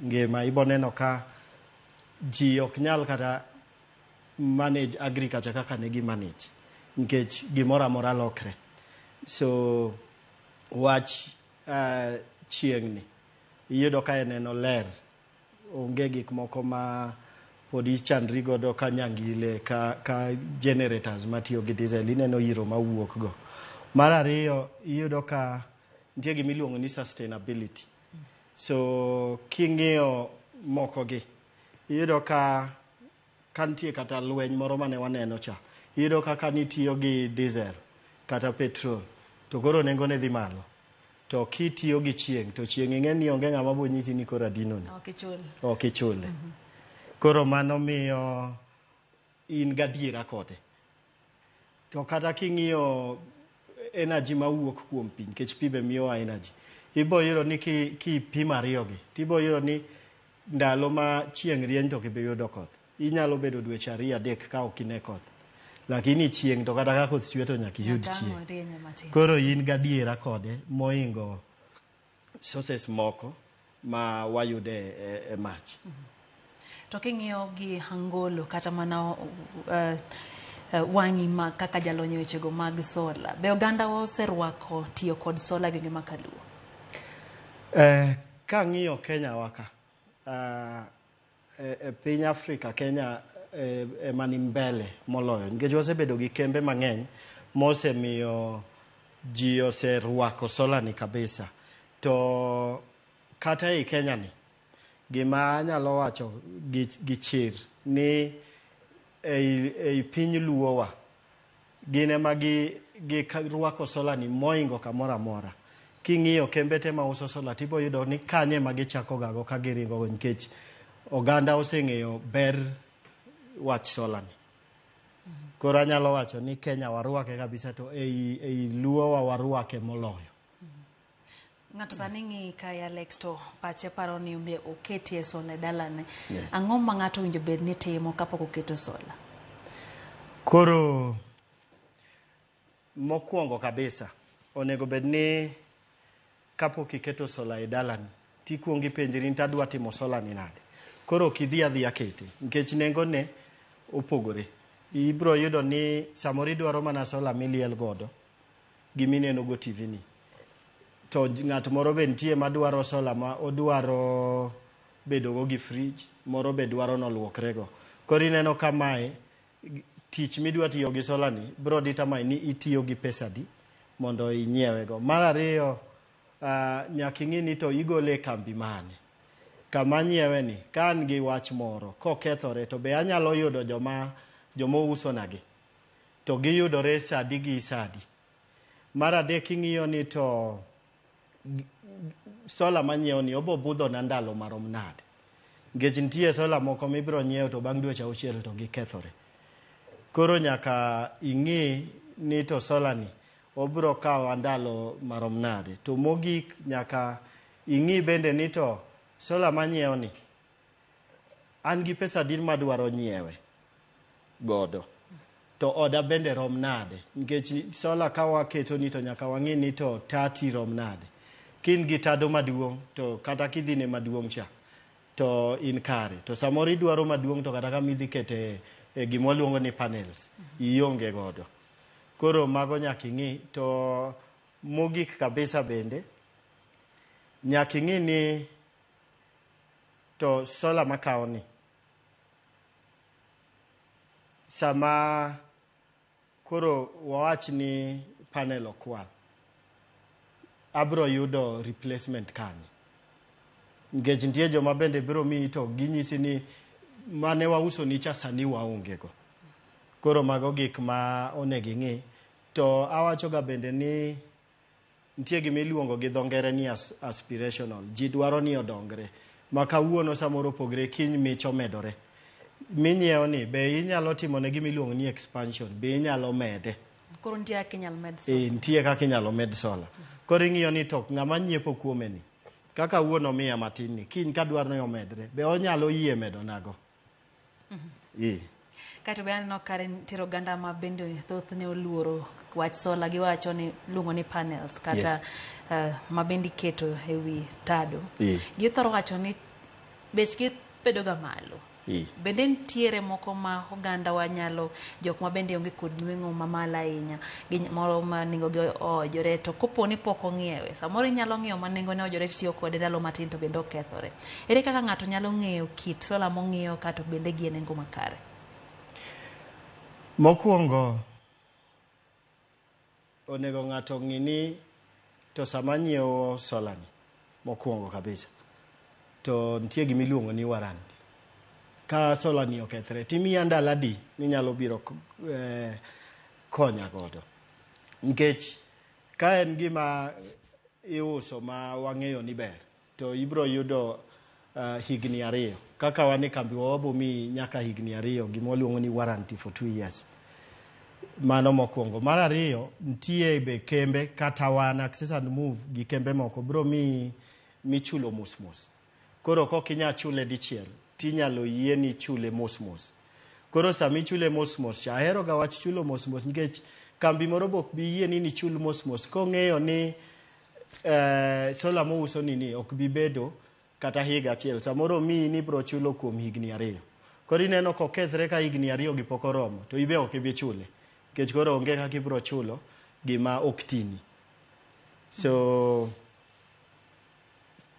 Speaker 5: ngima iboneno ka ji ok nyal kata manage agriculture kaka ne gi manage. Nikech gimoro amora lokre. So wach chieng' ni iyudo ka eneno ler. Onge gik moko ma podi chandri godo ka nyangile ka generators matiyo gi diesel ineno iro mawuok go. Mar ariyo iyudo ka nitie gima iluongo ni sustainability. So king'iyo moko gi iyudo ka nitie kata lweny moro mane waneno cha. Iyudo kaka nitiyo gi diesel kata petrol to koro nengo ne dhi malo. To kitiyo gi chieng' to chieng' ing'e ni onge ng'ama bonyiti ni koro adino ni. Ok ichule. Koro mano miyo in gadiera kode. To kata king'iyo energy mawuok kuom pi, nikech pi be miyowa energy. Iboyudo ni kipimo ariyogi, tiboyudo ni ndalo ma chieng' rieny to kibe yudo koth. Inyalo bedo dweche 2-3 ka ok ine koth. Lakini chieng' to kata ka koth chwe to nyaka iyud chieng'. Koro in gadiera kode moingo sources moko ma wayude e mach.
Speaker 1: To king'iyo gi angolo kata mana wang'i ma kaka jalony wechego mag sola. Be oganda oserwako tiyo kod sola gwenge ma kaluo?
Speaker 5: Ka ng'iyo Kenya waka, e piny Afrika Kenya mani mbele moloyo nikech wasebedo gi kembe mang'eny mosemiyo ji oserwako sola ni kabisa. To kata e Kenya ni gima anyalo wacho gi chir ni ei piny luowa gine ma gi rwako sola ni moingo kamoro amora. King'iyo kembe te ma uso sola tibo yudo ni kanye ma gichako gago ka giringo go nikech oganda oseng'eyo ber wach sola ni. Koro anyalo wacho ni Kenya warwake kabisa, to ei luowa warwake moloyo.
Speaker 1: Ng'ato sani ng'i ka Alex to pache paro ni umbe oketie sola dalane. Ang'o ma ng'ato winjo bed ni timo kapok oketo sola?
Speaker 5: Koro mokwongo kabisa onego bed ni kapok iketo sola e dalani tikuongo ipenjri ni tadwa timo sola ni nade. Koro ok idhi adhiya kete nikech nengo ne opogore. Ibro yudo ni samoro idwaro mana sola miliel godo gimineno go TV ni. To ng'at moro be nitie madwaro sola ma odwaro bedogo gi fridge, moro be dwaro noluokre go. Koro ineno kamae tich midwa tiyo gi sola ni bro determine ni itiyo gi pesa di mondo inyiewe go. Mar ariyo nyaka ing'i ni to igole kambi mane. Kama nyiewe ni kan gi wach moro kokethore to be anyalo yudo joma uso nagi to giyudore sadi gi sadi. Mar adek ing'iyo ni to sola manyiewo ni obo budho na ndalo marom nade. Nikech nitie sola moko mibro nyiewo to bang' dweche 6 to gikethore. Koro nyaka ing'i ni to sola ni obro kawo ndalo marom nade. To mogik nyaka ing'i bende ni to sola manyiewo ni an gi pesa din madwaro nyiewe godo. To oda bende rom nade. Nikech sola ka waketo ni to nyaka wang'i ni to tati rom nade. Kin gi tado maduong' to kata kidhine maduong' cha to in kare. To samoro idwaro maduong' to kata kamidhi kete gima luongo ni panels ionge godo. Koro mago nyaka ing'i. To mogik kabisa bende nyaka ing'i ni to sola makawo ni sama koro wawach ni panel okwal abro yudo replacement kanye. Nikech nitie joma bende biro miyi to ginyisi ni mane wauso ni cha sani waonge go. Koro mago gik ma onego ing'i. To awacho ga bende ni nitie gima iluongo gi dho ngere ni aspirational. Ji dwaro ni odongre. Ma kawuono samoro pogre kiny micho medore. Minyiewo ni be inyalo timo ne gima iluongo ni expansion. Be inyalo mede.
Speaker 1: Koro nitie kaka inyalo med sola.
Speaker 5: Nitie kaka inyalo med sola. Koro ing'iyo ni to ng'ama nyiepo kuome ni kaka wuono miya matin ni kiny ka dwaro ni omedre be onyalo yie medo nago.
Speaker 1: Kato be aneno kare nitiere oganda ma bende thoth ne oluoro wach sola giwacho ni luongo ni panels kata ma bende iketo e wi tado. Githoro wacho ni bechgi bedo ga malo. Bende nitiere moko ma oganda wanyalo jok ma bende onge kod nweng'o ma malo ahinya moro ma nengo gi ojore to kopo ni pok ong'iewe samoro inyalo ng'iewo ma nengo ne ojore tiyo kode ndalo matin to bende okethore. Ere kaka ng'ato nyalo ng'eyo kit sola mong'iewo kato bende gi nengo makare?
Speaker 5: Mokwongo onego ng'ato ng'i ni to sama nyiewo sola ni mokwongo kabisa to nitie gima iluongo ni warranty. Ka sola ni okethre timiya ndalo adi minyalo biro konya godo. Nikech ka en gima iuso ma wang'eyo ni ber to ibro yudo higni 2. Kaka wan e kambi wabo mi nyaka higni 2 gima waluongo ni warranty for 2 years. Mano mokwongo. Mar ariyo nitie be kembe kata wan Access and Move gi kembe moko bro michulo mos. Koro kok inya chule dichiel tinyalo yie ni chule mos. Koro sami chule mos cha ahero ga wach chulo mos nikech kambi moro bok bi yie ni chul mos kong'eyo ni sola mo uso ni ok bi bedo kata higa achiel. Samoro mi ni bro chulo kuom higni 2. Koro ineno kokethre ka higni 2 gi pok oromo to ibe ok ibi chule. Nikech koro onge kaka ibro chulo gima ok tini. So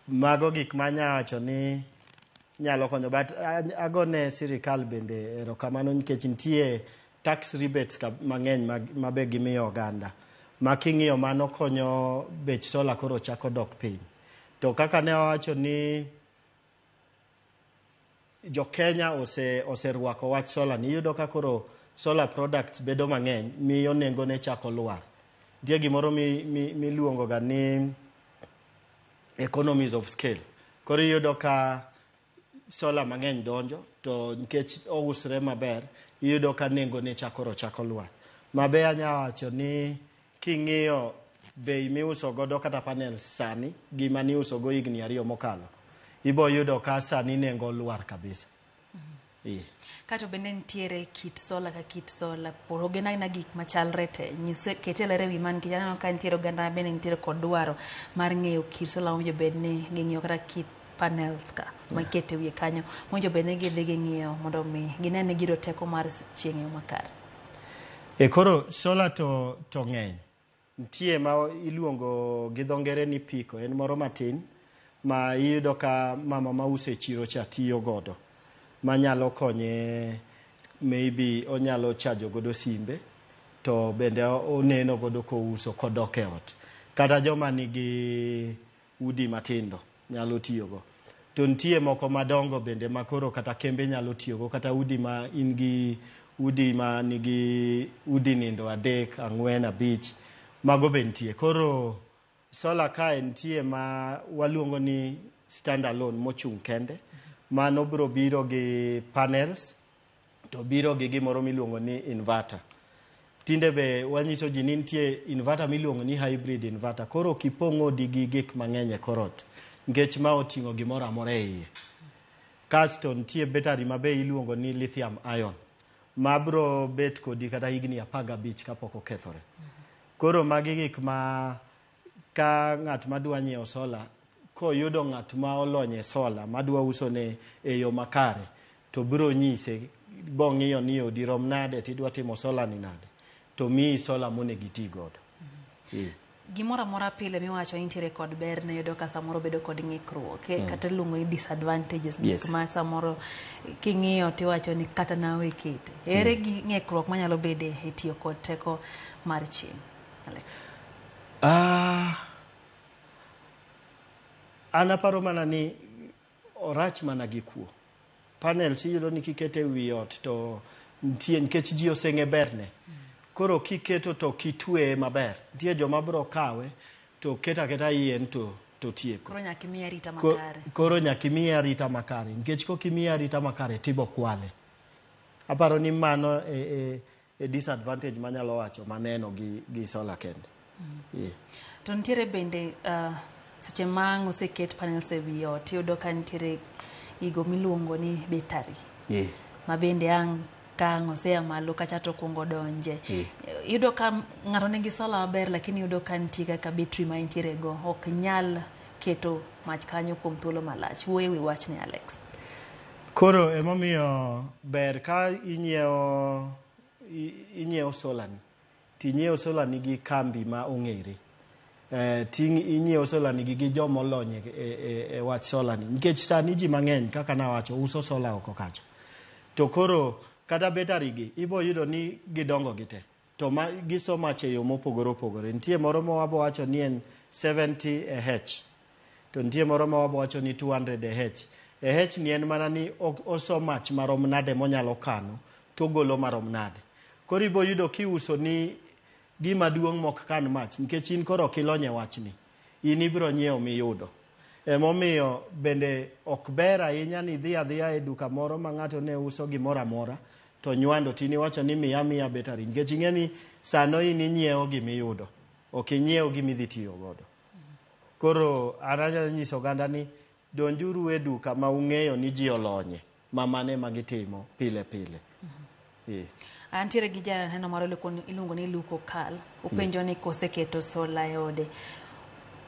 Speaker 5: mago gik manyawacho ni nyalo konyo, but agone sirikal bende erokamano nikech nitie tax rebates mang'eny mabe gimiyo oganda. Ma king'iyo mano konyo bech sola koro chako dok piny. To kaka ne wawacho ni jo Kenya oserwako wach sola ni, iyudo ka koro solar products bedo mang'eny miyo nengo ne chako lwar. Nitie gimoro miluongo ga ni economies of scale. Koro iyudo ka sola mang'eny donjo to nikech ousre maber iyudo ka nengo ne chako lwar. Mabe anya wacho ni king'iyo bei miuso godo kata panels sani gima ni uso go higni 2 mokalo, ibo yudo ka sani nengo lwar kabisa.
Speaker 1: Kato bende nitiere kit sola ka kit sola, poro gena gik machalre te nyise ketelere wi man kijana ka nitiere oganda bende nitiere kod dwaro mar ng'eyo kit sola mojo bedni ging'iyo kata kit panels ka makete wiye kanyo mojo bedni gidhi ging'iyo mondo mi ginene giro teko mar chieng' yo makare.
Speaker 5: Koro sola to ng'eny. Nitie ma iluongo gi dho ngere ni piko, en moro matin ma iyudo ka mama ma use chiro cha tiyo godo, manyalo konye, maybe onyalo chajo godo simbe to bende oneno godo kouso kodok e ot. Kata joma nigi udi matindo nyalo tiyogo. To nitie moko madongo bende makoro kata kembe nyalo tiyogo, kata udi ma ingi udi ma nigi udi nindo 3, 4, 5 mago be nitie. Koro sola kae nitie ma waluongo ni stand alone mochung' kende, mano biro biro gi panels to biro gi gimoro miluongo ni inverter. Tinde be wanyiso ji ni nitie inverter miluongo ni hybrid inverter. Koro kipong'o di gi gik mang'eny e korot nikech ma oting'o gimoro amora e iye. Kasto nitie battery ma be iluongo ni lithium ion ma biro bet kodi kata higni 15 kapok okethore. Koro magi gik ma ka ng'at madwa nyiewo sola koyudo ng'at ma olonye sola madwa uso ne e yo makare to biro nyise bong'iyo ni odi rom nade tidwa timo sola ni nade to miyi sola monego iti godo.
Speaker 1: Gimoro amora pile miwacho intiere kod ber ne yudo ka samoro bedo kod ng'ikruok kata luongo ni disadvantages gik ma samoro king'iyo tiwacho ni kata nawe kete. Ere gi ng'ikruok manyalo bede e tiyo kod teko mar chieng', Alex?
Speaker 5: An aparo mana ni orach mana gi kuo. Panels iyudo ni kikete wi ot to nitie nikech ji oseng'e berne. Koro kiketo to kitwe maber. Nitie joma biro kawe to keta yien to tieko.
Speaker 1: Koro nyaka imiye arita makare.
Speaker 5: Koro nyaka imiye arita makare. Nikech kok imiye arita makare tibo kwale. Aparo ni mano e disadvantage manyalo wacho maneno gi sola kende.
Speaker 1: To nitiere bende seche mang oseket panels e wi ot iyudo ka nitiere igo miluongo ni battery. Ma bende ang' osea malo kacha to kuongo donje. Iyudo ka ng'ato nigi sola maber lakini iyudo ka nitie kaka battery ma intiere go ok nyal keto mach kanyo kuom thuolo malach. Wuoye wi wach ni, Alex.
Speaker 5: Koro emomiyo ber ka inyiewo sola ni. Tinyiewo sola ni gi kambi ma ong'ere. Inyiewo sola ni gi jomolony e wach sola ni. Nikech sani ji mang'eny kaka nawacho uso sola oko kacha. To koro kata battery gi ibo yudo ni gidongo gite. To giso mach e yo mopogore opogore. Nitie moro ma wabo wacho ni en 70 AH. To nitie moro ma wabo wacho ni 200 AH. AH ni en mana ni oso mach marom nade monyalo kano to golo marom nade. Koro ibo yudo kiuso ni gima duong' mok kan mach nikech in koro kilonye wach ni. In ibiro nyiewo miyudo. Emomiyo bende ok ber ahinya ni dhi adhiya e duka moro ma ng'ato ne uso gimoro amora to nywando tini wacho ni miya battery nikech ing'e ni sano in inyiewo gimiyudo ok inyiewo gimidhi tiyo godo. Koro araja nyiso oganda ni donjuru e duka ma ung'eyo ni ji olonye ma mane ma gitimo pile.
Speaker 1: Antiere gi janeno moro iluongo ni Luko Kal. Upenjo ni koseketo sola e ode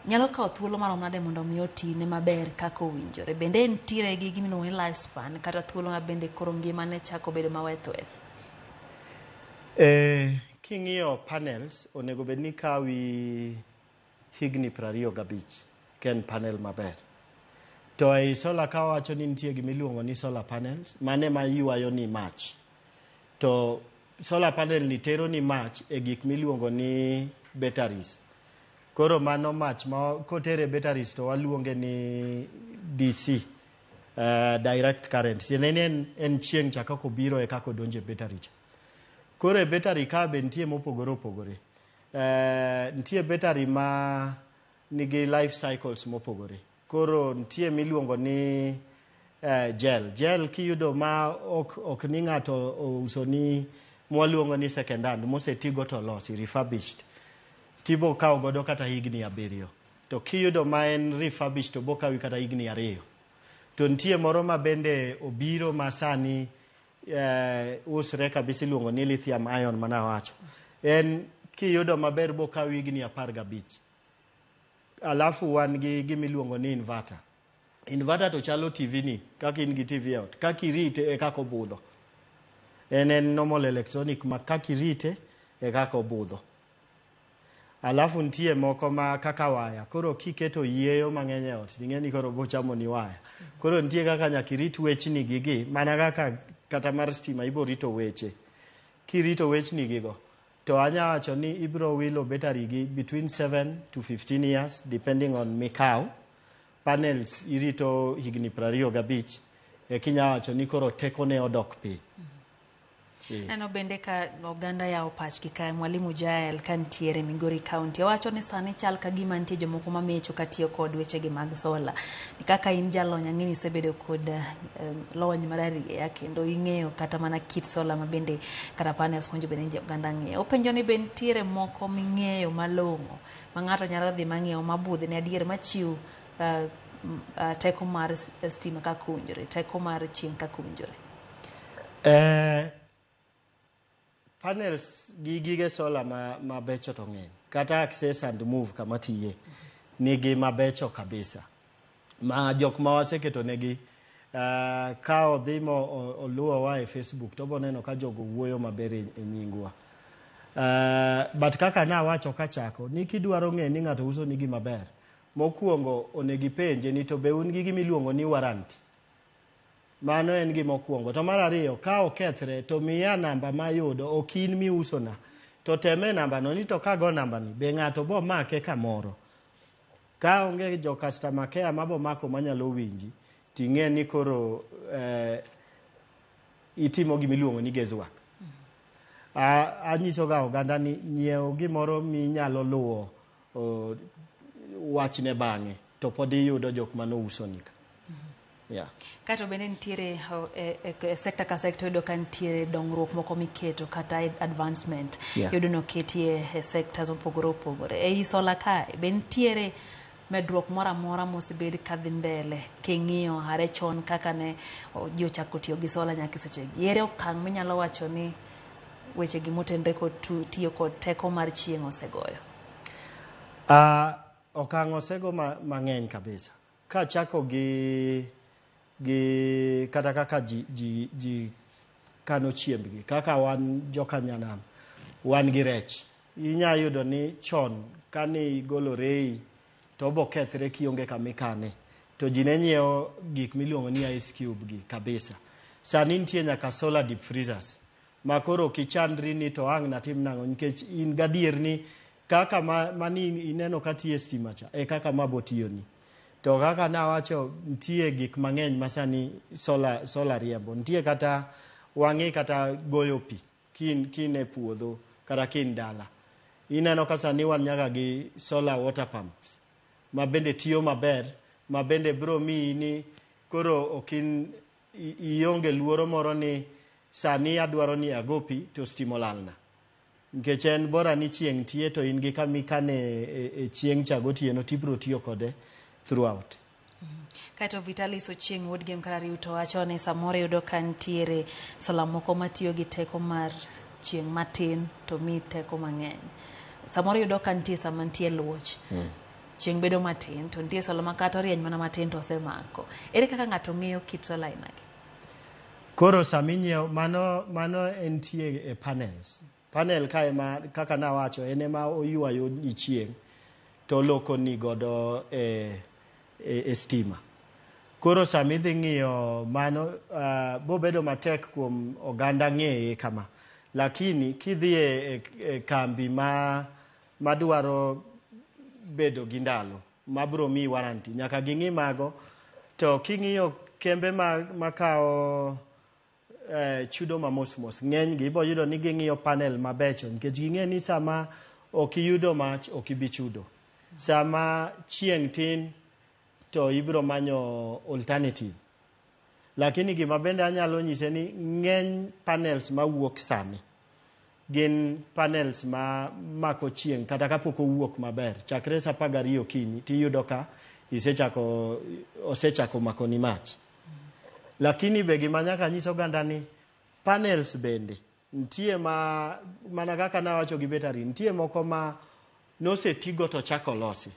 Speaker 1: nyalo kawo thuolo marom nade mondo mi otine maber kaka owinjore. Bende nitiere gi gimiluongo ni lifespan kata thuolo ma bende koro ngimane chako bedo maweth.
Speaker 5: King'iyo panels onego bed ni kawi higni 25 ken panel maber. To ei solar ka wacho ni nitie gimiluongo ni solar panels, mane ma yuayo ni mach. To solar panel ni tero ni mach e gik miluongo ni batteries. Koro mano mach ma kotere batteries to waluonge ni DC, direct current. Tiene en chieng' cha kako biro e kako donje battery cha. Koro e battery ka be nitie mopogore opogore. Nitie battery ma nigi life cycles mopogore. Koro nitie miluongo ni gel kiyudo ma ok ni ng'ato ouso ni mwaluongo ni second hand mosetigo to losi refurbished. Tibo kawo godo kata higni 7. To kiyudo ma en refurbished to bo kawi kata higni 2. To nitie moro ma bende obiro ma sani usre kabisa iluongo ni lithium ion mana wacho. En kiyudo maber bo kawi higni 15. Alafu wan gi gimiluongo ni inverter. Inverter to chalo TV ni, kaka in gi TV out. Kaka irite e kako budho. En normal electronic ma kaka irite e kako budho. Alafu nitie moko ma kaka waya. Koro kiketo yieyo mang'eny e ot, ting'eni koro bochamo ni waya. Koro nitie kaka nyaka irit wechni gigi, mana kaka kata mar stima ibo rito weche. Kirito wechni gigo, to anya wacho ni ibro wilo battery gi between 7 to 15 years depending on mikau. Panels irito higni 25 e kinya wacho ni koro teko ne odok piny.
Speaker 1: Neno bende ka oganda ya opachki kae mwalimu Jael kantiere Migori County wacho ni sani chal ka gima nitie jomoko mamecho katiyo kod wechegi mag sola. Ni kaka in jalony ang'eni sebedo kod lony mararieya kendo ing'eyo kata mana kit sola ma bende kata panels monjo bende oganda ng'eyo. Openjo ni bende nitiere moko ming'eyo malong'o ma ng'ato nyalo dhi mang'eyo mabudhe ne adier machiw teko mar stima kaka owinjore, teko mar chieng' kaka owinjore.
Speaker 5: Panels gi gige solar ma becho to ng'eny. Kata access and move kama tiye nigi mabecho kabisa. Ma jok ma waseketo negi ka odhi mo oluwo wa e Facebook to boneno ka jogo wuoyo maber e nyingwa. But kaka na wacho kachako ni kidwaro ng'e ni ng'ato uso nigi maber. Mokuongo onegi penje ni to be un gi gimiluongo ni warranty. Mano en gima mokuongo. To mar ariyo, ka okethre to miya namba ma yudo okin mi uso na. To teme namba no ni to kago namba ni be ng'ato bo make kamoro. Ka onge jo customer care mabo mako manyalo winji, ting'e ni koro itimo gimiluongo ni guesswork. Anyiso ga oganda ni nyiew gimoro minyalo luwo wachne bang'e to pod iyudo jok mano uso ni. Yeah.
Speaker 1: Kato bende nitiere sekta ka sekta yudo ka nitiere dongruok moko miketo kata advancement yudo no ketie sekta mopogore opogore. Ei sola kae bende nitiere medruok mora mora mosebed kadhi mbele king'iyo hare chon kaka ne ji ochako tiyo gi sola nyaka sechegi. Ere okang' minyalo wacho ni weche gi motenre kod tiyo kod teko mar chieng' osegoyo?
Speaker 5: Okang' osego mang'eny kabisa. Ka chako gi kata kaka ji kano chiembgi, kaka wan joka nyanam, wan gi rech. Inya yudo ni chon kani igolo rei to bo kethre kionge kamikane. To ji ne nyiewo gik miluongo ni ice cube gi kabisa. Sani nitie nyaka solar deep freezers. Ma koro kichandri ni to ang' natim nang'o nikech in gadier ni kaka mani ineno katiye stima cha e kaka mabotiyo ni. To kaka na wacho nitie gik mang'eny masani solar riembo. Nitie kata wang'i kata goyo pi kine puodho kata kin dala. Ineno ka sani wan nyaka gi solar water pumps ma bende tiyo maber, ma bende bro mi ni koro okin ionge luoro moro ni sani adwaro ni ago pi to stimo lalna. Nikech en bora ni chieng' tiye to in gi kamikane e chieng' cha gotieno tibro tiyo kode throughout.
Speaker 1: Kato Vitalis Ochieng' Wood Game kara riuto wacho ni samore yudo ka nitiere sola moko matiyo gi teko mar chieng' matin to mi teko mang'eny. Samore yudo ka nitie sama nitie luoch. Chieng' bedo matin to nitie sola makata rieny mana matin to osemako. Ere kaka ng'ato ng'eyo kit sola inagi?
Speaker 5: Koro saminyiew mano entie e panels. Panel kae ma kaka na wacho ene ma oyuayo ni chieng' to loko ni godo e stima. Koro samidhi ng'iyo mano bobedo matek kuom oganda ng'eye kama. Lakini kidhi e kambi madwaro bedo gi ndalo, mabro mi warranty, nyaka ging'i mago. To king'iyo kembe makao chudo mamos ng'eny gi ibo yudo ni ging'iyo panel mabecho, nikech ging'e ni sama ok iyudo mach ok ibi chudo. Sama chieng' tin to ibro manyo alternative. Lakini gima bende anyalo nyise ni ng'eny panels mawuok sani gin panels ma mako chieng' kata kapok owuok maber. Chakre sa 12 okinyi tiyudo ka osechako mako ni mach. Lakini be gima nyaka nyis oganda ni panels bende nitie mana kaka nawacho gi betari, nitie moko ma nosetigo to chako losi.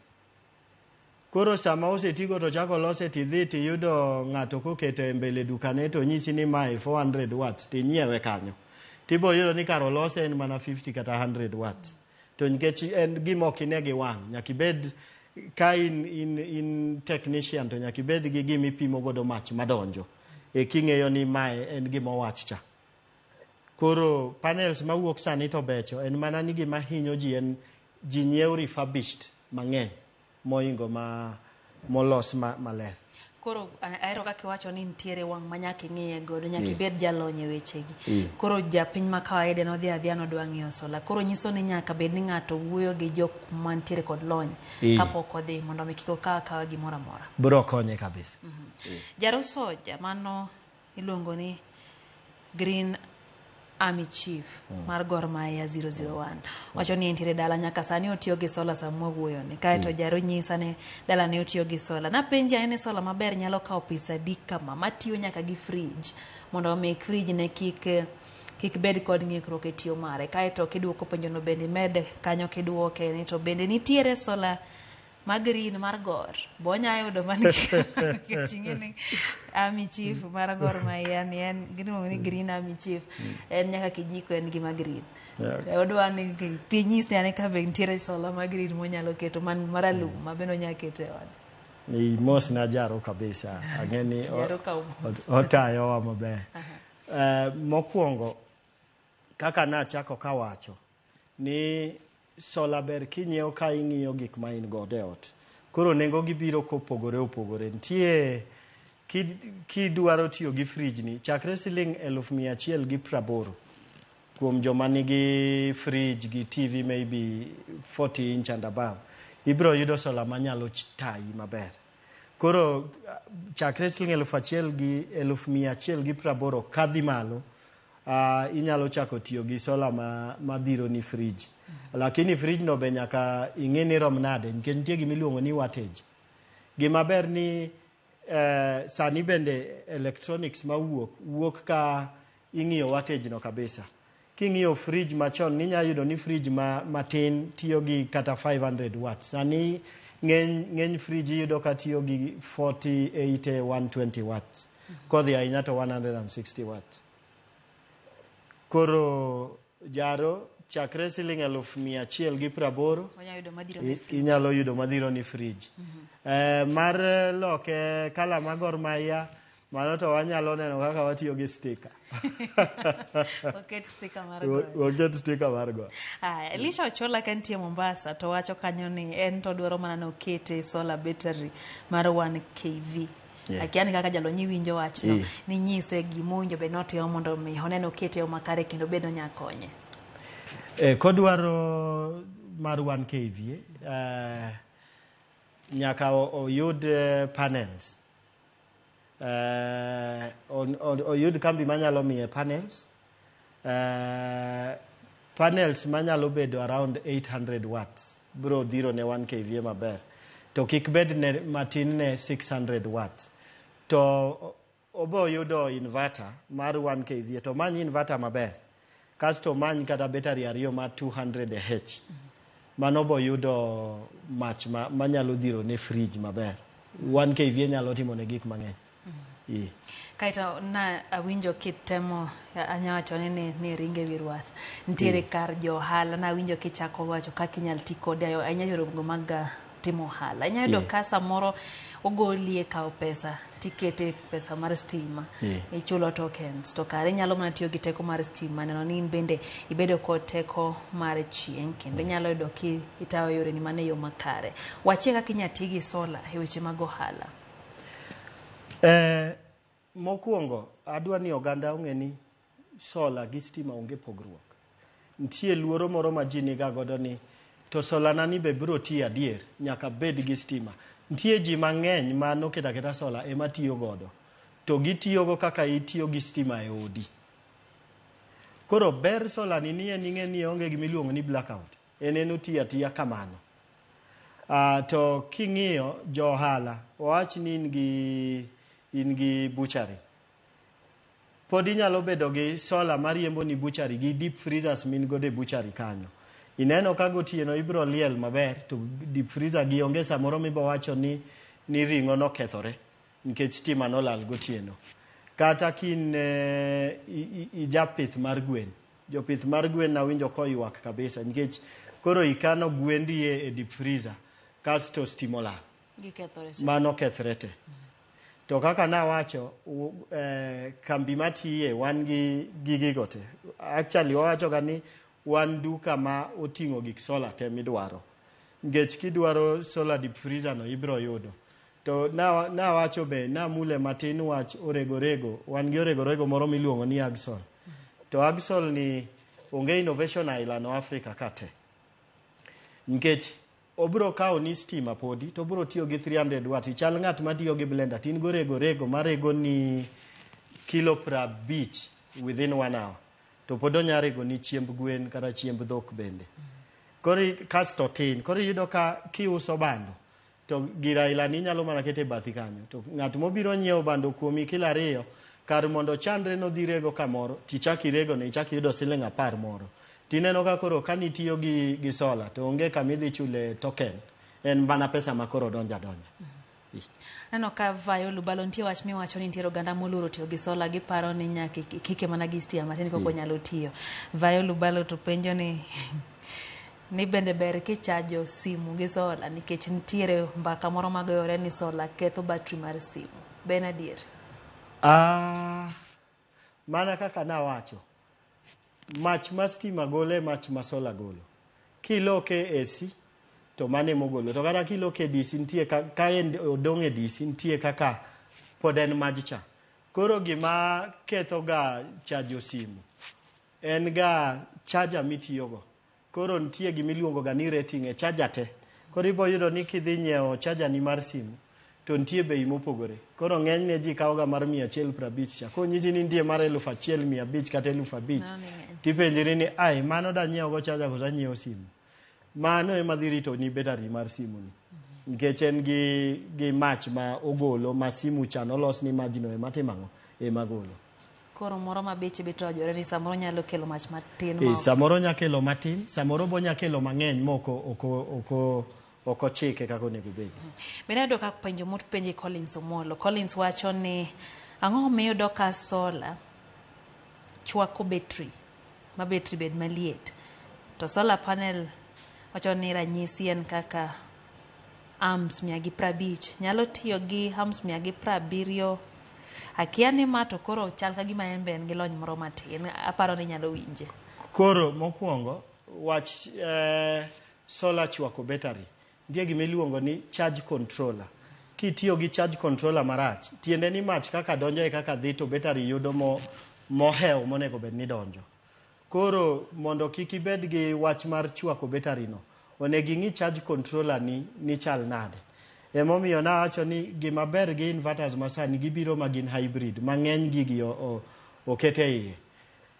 Speaker 5: Koro sama osetigo to chako lose tidhi tiyudo ng'ato koketo e mbele dukane to nyisi ni mae 400 watts tinyiewe kanyo. Tibo yudo ni karo lose en mana 50 kata 100 watts. To nikech en gima ok ine gi wang', nyaka ibed ka in technician to nyaka ibed gi gima ipimo godo mach madonjo. E king'eyo ni mae en gima owach cha. Koro panels mawuok sani to becho, en mana ni gima hinyo ji nyiew refurbished mang'eny moingo molos maler.
Speaker 1: Koro aero kaka wacho ni ntiere wang' manyaka ing'iye godo, nyaka ibed jalony e wechegi. Koro japiny ma kawaida nodhi adhiya nodwa ng'iyo sola. Koro nyiso ni nyaka bed ni ng'ato wuoyo gi jok mantiere kod lony kapok odhi mondo mi kik okawa gimoro amora.
Speaker 5: Bro konye kabisa.
Speaker 1: Jaro soja mano iluongo ni Green Army Chief mar Gor Mahia 001 wacho ni entiere dala nyaka sani otiyo gi sola samwa wuoyo ni kaeto jaro nyisa ni dala ne otiyo gi sola na penja ene sola maber nyalo kawo pesa dika mama tiyo nyaka gi fridge mondo make fridge ne kik bed kod ng'ikruok e tiyo mare kaeto kiduoko penjo no bende med kanyo kiduoke ni to bende nitiere sola Green mar Gor bonya yudo maningeni Army Chief mar Gor Mahia ni en gino ni Green Army Chief en nyaka kijiko en gima green odwa ni pinyis ne ka be ntiere sola Green monyalo keto man maralum mabeno nyaka kete od
Speaker 5: ni mos na jaro kabisa angeni otayo wa maber mokwongo kaka na chako kawacho ni sola ber kinyiewo ka ing'iyo gik ma in godo e ot. Koro nengo gibiro kopogore. Nitie kidwaro tiyo gi fridge ni chakre siling 1,180 kuom joma nigi fridge gi TV maybe 40 inch and above. Ibro yudo sola manyalo tayi maber. Koro chakre siling 1,180 kadhi malo inyalo chako tiyo gi sola madhiro ni fridge. Lakini fridge no be nyaka ing'e ni rom nade nikech nitie gima iluongo ni wattage. Gima ber ni sani bende electronics wuok ka ing'iyo wattage no kabisa. King'iyo fridge machon ninya yudo ni fridge matin tiyo gi kata 500 watts. Sani ng'eny fridge yudo ka tiyo gi 40, 80, 120 watts. Kodhi ahinya to 160 watts. Koro jaro chakre siling 1,180 inyalo yudo madhiro ni fridge. Mar loke kala ma Gor Mahia mano to wanyalo neno kaka watiyo gi sticker.
Speaker 1: Oket sticker mar Gor.
Speaker 5: Oket sticker mar Gor.
Speaker 1: Elisha Ochola kantie Mombasa to wacho kanyo ni en to dwaro mana no kete solar battery mar 1 kV. Akiani kaka jalonyi winjo wachno ni nyise gimonjo be notimo mondo mi honeno kete o makare kendo bedo nyakonye.
Speaker 5: Kodwaro mar 1 kV nyaka oyud panels. Oyud kambi manyalo miye panels. Panels manyalo bedo around 800 watts. Bro dhiro ne 1 kV maber. To kik bed ne matin ne 600 watts. To obo yudo inverter mar 1 kV. To manyi inverter maber. Kasto manyi kata battery ariyo ma 200H. Mano bo yudo mach manyalo dhiro ne fridge maber. 1 kV nyalo timo ne gik mang'eny.
Speaker 1: Kaito na awinjo kitemo anyawacho ni ringe wirwath. Ntiere kar jo hala na awinjo kichako wacho kaka inyal ti kode ayo anyalo rogo mag timo hala. Anyalo ka samoro ogolie kao pesa tikete pesa mar stima, ichulo tokens, to kare nyalo mana tiyo gi teko mar stima, neno ni bende ibedo kod teko mar chieng' kendo nyalo yudo ki itawo yore ni mane yo makare. Wachie kaka inyalo ti gi sola e weche mag ohala.
Speaker 5: Mokwongo adwa ni oganda ong'e ni sola gi stima onge pogruok. Nitie luoro moro ma ji niga godo ni to sola na ni be biro tiyo adier nyaka bed gi stima. Nitie ji mang'eny ma noketa keta sola ema tiyo godo, to gitiyogo kaka itiyo gi stima e odi. Koro ber sola ni ing'e ni onge gimiluongo ni blackout, en otiyo atiya kamano. To king'iyo jo ohala, wawach ni in gi butchery, pod inyalo bedo gi sola mariembo ni butchery gi deep freezers min godo e butchery kanyo. Ineno ka gotieno ibiro liel maber, to deep freezer gi onge samoro mibo wacho ni ring'o nokethore nikech stima nolal gotieno. Kata kin ijapith mar gwen, jopith mar gwen nawinjo koywak kabisa nikech koro ikano gwendi e deep freezer kasto stima olal, mano kethre te. To kaka nawacho, kambi matiye wan gi gigigo te. Actually wawacho ga ni wan duka ma oting'o gik sola te midwaro. Nikech kidwaro sola deep freezer no ibiro yudo. To nawacho be namule matin wach orego. Wan gi orego moro miluongo ni Agsol. To Agsol ni onge Innovation Island Africa kate. Nikech obiro kawo ni stima podi to obiro tiyo gi 300 watt. Chal ng'at ma tiyo gi blender tin go rego marego ni kilo 50 within 1 hour. To pod onyarego ni chiemb gwen kata chiemb dhok bende. Koro kasto tin, koro yudo ka kiuso bando to gira ilani nyalo mana kete bathi kanyo. To ng'at mobiro nyiewo bando kuomi kilo 2 kar mondo chandre no dhi rego kamoro, tichaki rego ne ichaki yudo siling' 10 moro. Tineno ka koro kanitiyo gi sola to onge kamidhi chule token, en mana pesa ma koro donja.
Speaker 1: Neno ka vayo lubalo nitie wach miwacho ni nitie oganda moluro tiyo gi sola, giparo ni nyaka kike mana gi stima matin koko nyalo tiyo. Vayo lubalo to penjo ni bende ber kichajo simu gi sola nikech nitiere mbaka moro magoyore ni sola ketho battery mar simu. Ben adier?
Speaker 5: Mana kaka nawacho, mach ma stima golo mach ma sola golo. Kiloke AC to mane mogolo. To kata kiloke DC nitie ka en odong' e DC nitie kaka pod en majcha. Koro gima ketho ga chajo simu en ga charger mitiyogo. Koro nitie gimiluongo ga ni rating e charger te. Koro ibo yudo ni kidhi nyiewo charger ni mar simu to nitie bei mopogore. Koro ng'enyne ji kawo ga mar 150 cha. Konyisi ni nitie mar 1,500 kata 5,000. Tipenjiri ni mano da nyiewo go charger kata nyiewo simu. Mano ema dhi rito ni battery mar simu ni. Nikech en gi mach ma ogolo ma simu cha nolos ni majno ema timang'o ema golo.
Speaker 1: Koro moro ma beche beto ajore ni samoro nyalo kelo mach matin.
Speaker 5: Samoro nya kelo matin, samoro bo nya kelo mang'eny moko oko chike kako nego bedi.
Speaker 1: Bende do ka penjo mot penje Collins Omolo. Collins wacho ni ang'o miyo doka sola chwako battery ma battery bed maliet. To solar panel wacho ni ranyisi en kaka amps 150 nyalo tiyo gi amps 170. Akia ni ma to koro chal ka gima en ben gi lony moro matin. Aparo ni nyalo winje.
Speaker 5: Koro mokwongo wach solar chwako battery. Ndiye gimiluongo ni charge controller. Kitiyo gi charge controller marach, tiende ni mach kaka donjo e kaka dhi to battery yudo mohew monego bed ni donjo. Koro mondo kik ibed gi wach mar chwako battery no, onego ing'i charge controller ni chal nade. Emomiyo nawacho ni gima ber gi inverters masani gibiro ma gin hybrid, mang'eny gigi okete iye.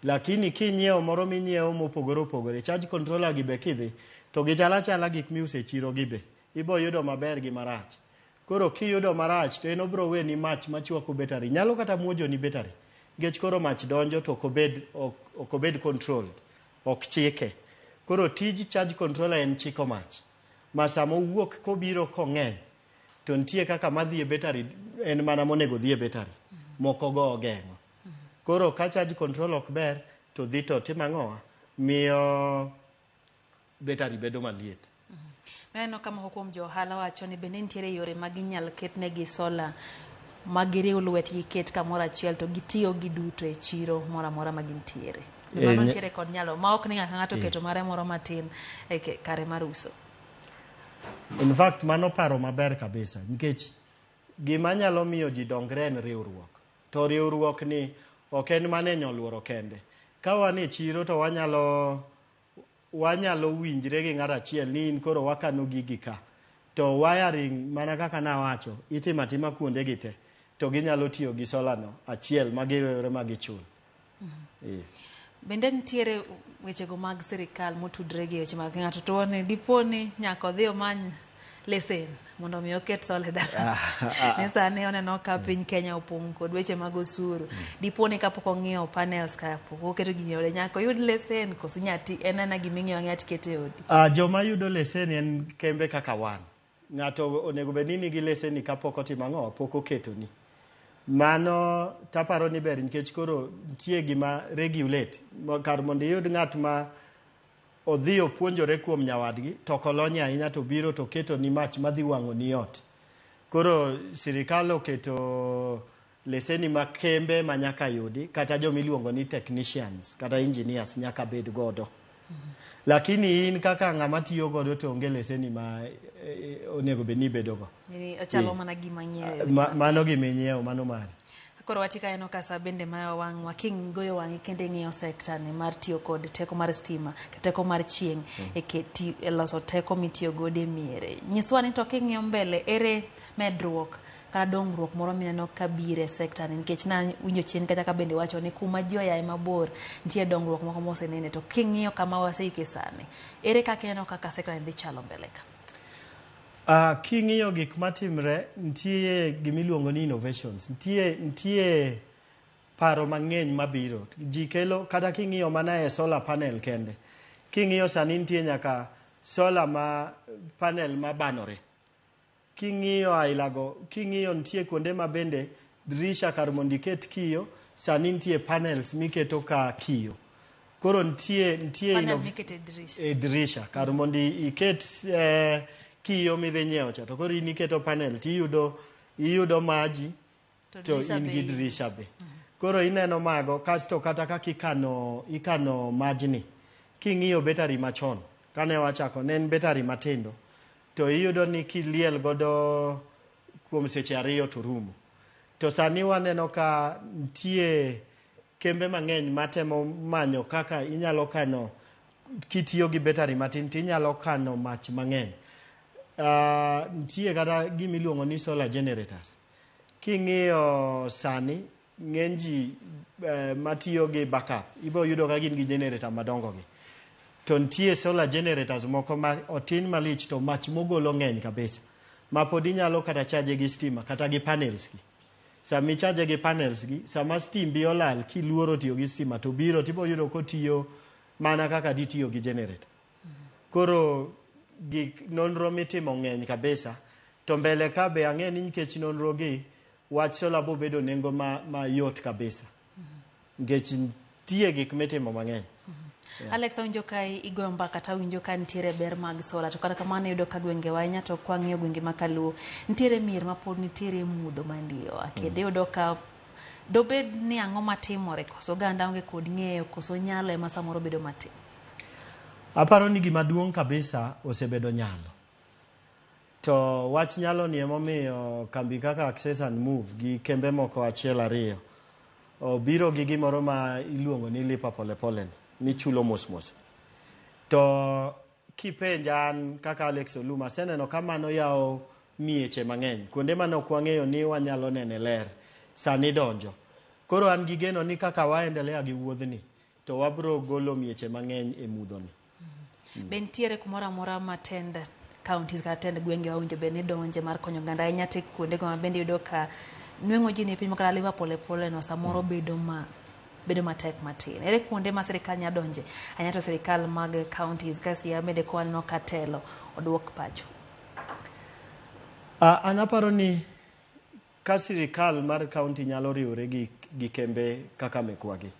Speaker 5: Lakini kinyiewo moro minyiewo mopogore, charge controller gi be kidhi, to gichala gik miuse chiro gibe. Ibo yudo maber gi marach. Koro kiyudo marach to en obro weni mach machwako battery. Nyalo kata muojo ni battery. Nikech koro mach donjo to okobed controlled, ok chike. Koro tij charge controller en chiko mach. Masamo wuok kobiro kong'eny, to nitie kaka madhi e battery en mana monego dhi e battery. Moko go ogeng'o. Koro ka charge control ok ber, to dhi to timang'owa, miyo battery bedo maliet.
Speaker 1: Meno kama kuom jo ohala wacho ni bende nitiere yore mag inyal ketnegi sola magiriw lwetgi ket kamoro achiel to gitiyo giduto e chiro moro amora ma gintiere. Mano nitiere kod nyalo ma ok ni ng'ato keto mare moro matin e kare mar uso.
Speaker 5: In fact, mano paro maber kabisa nikech gima nyalo miyo ji dongre en riwruok. To riwruok ni ok en mane nyoluoro kende. Ka wan e chiro to wanyalo winjre gi ng'at achiel ni in koro wakano gigi ka. To wiring mana kaka nawacho itimo atima kuonde gi te. To ginyalo tiyo gi solano achiel magiriwre magichul.
Speaker 1: Bende nitiere wechego mag sirikal motudre gi weche mag ng'ato to ne diponi nyaka odhi omany lesen mondo mi oket sola dala. Ne sani oneno ka piny Kenya opong' kod weche mag osuru. Diponi kapok ong'iewo panels ka pok oketo gini ode nyaka oyud lesen koso nyati en giming'iewo ng'at kete odi.
Speaker 5: Joma yudo lesen en kembe kaka wan. Ng'ato onego bed ni nigi lesen kapok otimo ang'o pok oketo ni. Mano taparo ni ber nikech koro nitie gima regulate kar mondo iyud ng'at ma odhi opuonjore kuom nyawadgi to kolony ahinya to biro to keto ni mach madhi wang'o ni ot. Koro sirikal oketo leseni ma kembe ma nyaka yudi kata jomiluongo ni technicians kata engineers nyaka bed godo. Lakini in kaka ng'ama tiyo godo to onge leseni ma onego bed ni bedogo.
Speaker 1: Ochalo mana gima nyiewo.
Speaker 5: Mano gima nyiewo mano mare.
Speaker 1: Koro watika eno kasa bende ma wang'wa king goyo wang'i kende ng'iyo sekta ni mar tiyo kod teko mar stima teko mar chieng' e loso teko mitiyo godo e miere. Nyiswa ni to king'iyo mbele ere medruok kata dongruok moro mineno kabire e sekta ni nikech na winjo chien kata ka bende wacho ni kuma ji oyaye mabor nitie dongruok moko mosenene to king'iyo kama waseike sani ere kaka ineno kaka sekta ni dhi chalo mbele ka.
Speaker 5: King'iyo gik matimre nitie gimiluongo ni innovations, nitie paro mang'eny mabiro. Ji kelo kata king'iyo mana e solar panel kende. King'iyo sani nitie nyaka solar panel mabanore. King'iyo ailago, king'iyo nitie kuonde ma bende dirisha kar mondo iket kiyo, sani nitie panels miketo ka kiyo. Koro nitie
Speaker 1: panel mikete dirisha.
Speaker 5: Dirisha kar mondo iket kiyo midhi nyiewo cha to koro in iketo panel to iyudo maji to in gi dirisha be. Koro ineno mago kasto kata kaka ikano majni. King'iyo betari machon kane wachako ne en betari matindo to iyudo ni kiliel godo kuom seche 2 to rumo. To sani waneno ka nitie kembe mang'eny matemo manyo kaka inyalo kano kitiyo gi betari matin to inyalo kano mach mang'eny. Nitie kata gimiluongo ni solar generators. King'iyo sani ng'eny ji matiyo gi backup ibo yudo ka gin gi generator madongo gi. To nitie solar generators moko ma otin malich to mach mogolo ng'eny kabisa. Ma pod inyalo kata chaje gi stima kata gi panels gi. Sama ichaje gi panels gi, sama stimbi olal kiluoro tiyo gi stima to biro tibo yudo kotiyo mana kaka ditiyo gi generator. Koro gik nonro mitimo ng'eny kabisa to mbele ka be ang'e ni nikech nonro gi wach solar bo bedo nengo ma yot kabisa. Nikech nitie gik mitimo mang'eny.
Speaker 1: Alex winjo ka igoyo mbaka kata winjo ka nitiere ber mag solar to kata kamano yudo ka gwenge wanya to kwang'iyo gwenge makaluo nitiere mier ma pod nitiere mudho mandiyo akede yudo ka dobed ni ang'o matimore koso ganda onge kod ng'eyo koso nyalo ema samoro bedo matin.
Speaker 5: Aparo ni gima duong' kabisa osebedo nyalo. To wach nyalo ni emomiyo kambi kaka Access and Move gi kembe moko 1-2 obiro gi gimoro ma iluongo ni lipa polepole ni chulo mos. To kipenja an kaka Alex Oluma seneno kamano yawo mieche mang'eny. Kuonde mano kwang'eyo ni wanyalo nene ler sani donjo. Koro an gi geno ni kaka waendelea gi wuodhni to wabro golo mieche mang'eny e mudhoni.
Speaker 1: Bentiere kumoro amora matend counties kata tend gwenge wawinjo be ni donje mar konyo ganda ahinya te kuonde go ma bende yudo ka nweng'o ji ni piny makata liva polepole no samoro bedo matek matin. Ere kuonde ma sirikal nya donje anya to sirikal mag counties kasi ya mede kwa no katelo odwok pacho.
Speaker 5: Anaparo ni ka sirikal mar county nyalo riwore gi kembe kaka mekwagi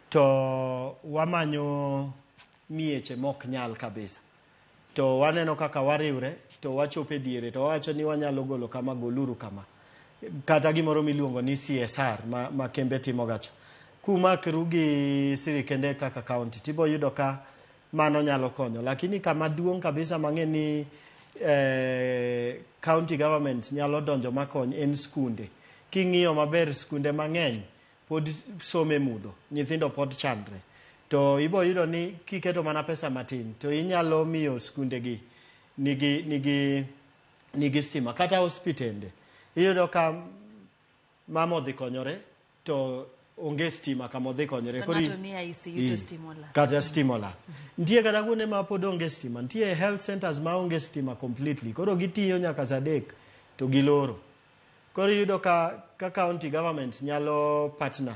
Speaker 5: to wamanyo mieche mok nyal kabisa. To waneno kaka wariwre to wachope diere to wacho ni wanyalo golo kama goluru kama. kata gimoro miluongo ni CSR ma kembe timo gacha. Kuma kirugi sirikende kaka county tibo yudo ka mano nyalo konyo, lakini kama duong kabisa mang'eni county government nyalo donjo makony en skunde. King'iyo maber skunde mang'eny pod some mudho, nyithindo pod chandre. To ibo yudo ni kiketo mana pesa matin to inyalo miyo skunde gi nigi stima kata hospitende. Iyudo ka mama odhi konyore to onge stima kama odhi konyore kata stimola. Nitie kata kuonde ma pod onge stima, nitie health centers ma onge stima completely, koro gitiyo nyaka saa 3 to giloro. Koro iyudo ka county government nyalo partner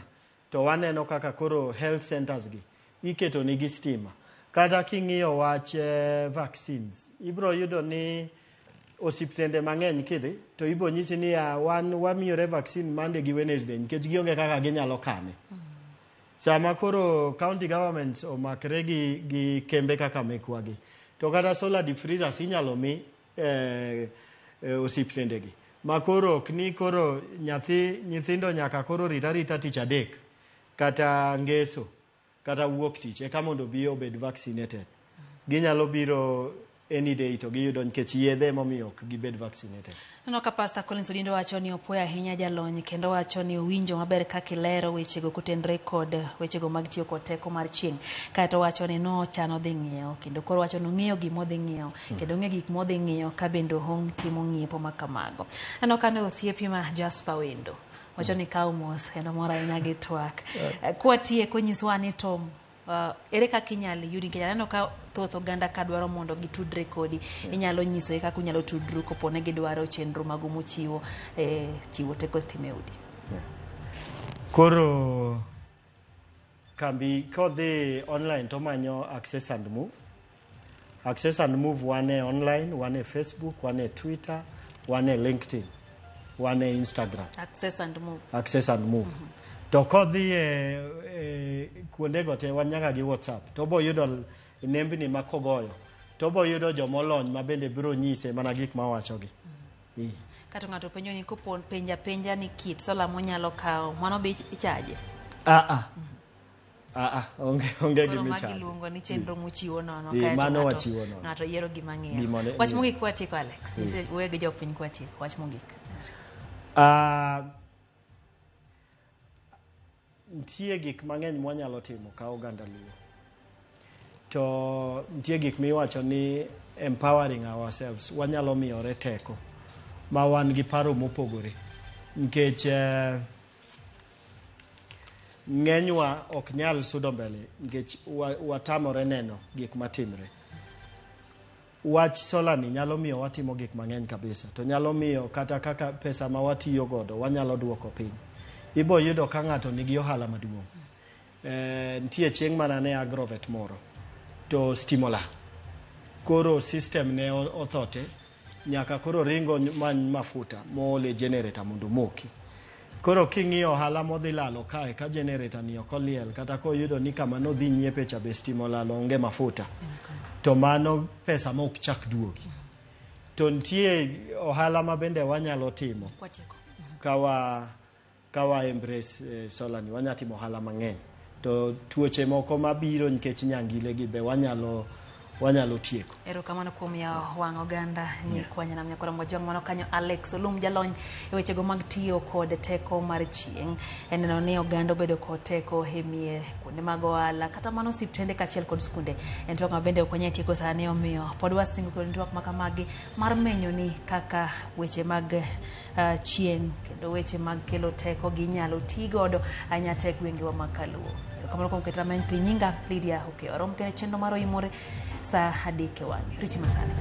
Speaker 5: to waneno kaka koro health centers gi iketo nigi stima. Kata king'iyo wach vaccines, ibro yudo ni osiptende mang'eny kidhi to ibo nyisi ni wamiyore vaccine Monday gi Wednesday nikech gionge kaka ginyalo kane. Sama koro county government omakre gi kembe kaka mekwagi, to kata solar deep freezers inyalo mi osiptende gi. Ma koro ok ni koro nyithindo nyaka koro rita tich adek kata ngeso kata wuok tich eka mondo bi obed vaccinated. Ginyalo biro any day to giyudo nikech yedhe momiyo ok gibed vaccinated.
Speaker 1: Neno ka Pastor Collins Odindo wacho ni opoya ahinya jalony kendo wacho ni owinjo maber kaka ilero wechego kotenre kod wechego mag tiyo kod teko mar chieng'. Kaeto wacho ni nochano dhi ng'iewo kendo koro wacho ni ong'eyo gima odhi ng'iewo kendo ong'eyo gik modhi ng'iewo ka bende ong timo ng'iepo ma kamago. Neno ka ne osiepi ma Jasper Wendo wacho ni kaw mos kendo moro ahinya gi twak. Kwatieko nyisowa ni to ere kaka inyalo yudi nikech aneno ka thoth oganda ka dwaro mondo gitudre kodi, inyalo nyisogi kaka unyalo tudru kopone gidwaro chenro mago mochiwo chiwo teko stima e udi.
Speaker 5: Koro kambi kodhi online to manyo Access and Move. Access and Move wane online, wane Facebook, wane Twitter, wane LinkedIn, wane Instagram.
Speaker 1: Access and Move.
Speaker 5: Access and Move. To kodhi kuonde gote wan nyaka gi WhatsApp. To bo yudo nembni ma kogoyo. To bo yudo jomolony ma bende biro nyise mana gik ma wachogi.
Speaker 1: Kata ng'ato penjo ni kupon penja ni kit sola monyalo kawo mano be ichaje?
Speaker 5: Onge gimi chaje.
Speaker 1: Koro luongo ni chenro mochiwo nono
Speaker 5: mano wachiwo nono.
Speaker 1: Ng'ato yiero gima ng'eyo. Wach mogik kwatieko Alex. Wege jopiny kwatieko. Wach mogik.
Speaker 5: Ntie gik mang'eny mwanyalo timo ka oganda Luo. To ntie gik miwacho ni empowering ourselves, wanyalo miyore teko ma wan gi paro mopogore. Nikech ng'enywa ok nyal sudo mbele nikech watamore neno gik matimre. Wach sola ni nyalo miyo watimo gik mang'eny kabisa. To nyalo miyo kata kaka pesa ma watiyo godo wanyalo duoko piny. Ibo yudo ka ng'ato nigi ohala maduong'. Ntie chieng' manane agrovet moro to stimola. Koro system ne othote nyaka koro ringo many mafuta moole generator mondo moki. Koro king'iyo ohala modhi lalo kae ka generator ni ok oliel kata koyudo ni kama nodhi nyiepe cha be stimola onge mafuta. To mano pesa ma ok chak duogi. To ntie ohala ma bende wanyalo timo. Kawa embrace sola ni wanya timo ohala mang'eny. To tuoche moko mabiro nikech nyangile gi be wanyalo tieko.
Speaker 1: Erokamano kuom yawo wang' oganda ni kwanya na mnyakora mwajong mano kanyo Alex Olum jalony e wechego mag tiyo kod teko mar chieng'. Eneno ni oganda obedo kod teko hemie kuonde mag ohala kata mano osiptende kachiel kod skunde. En twak mabende ok wanyal tieko sani omiyo pod wasingo kod twak makamagi mar menyo ni kaka weche mag chieng' kendo weche mag kelo teko ginyalo ti godo anyate gwengewa mag Kaluo. Erokamano kuom keto rameny piny nyinga Lydia Okeoro mkene chenro mar Oimore sa 3 kewani. Riti masani.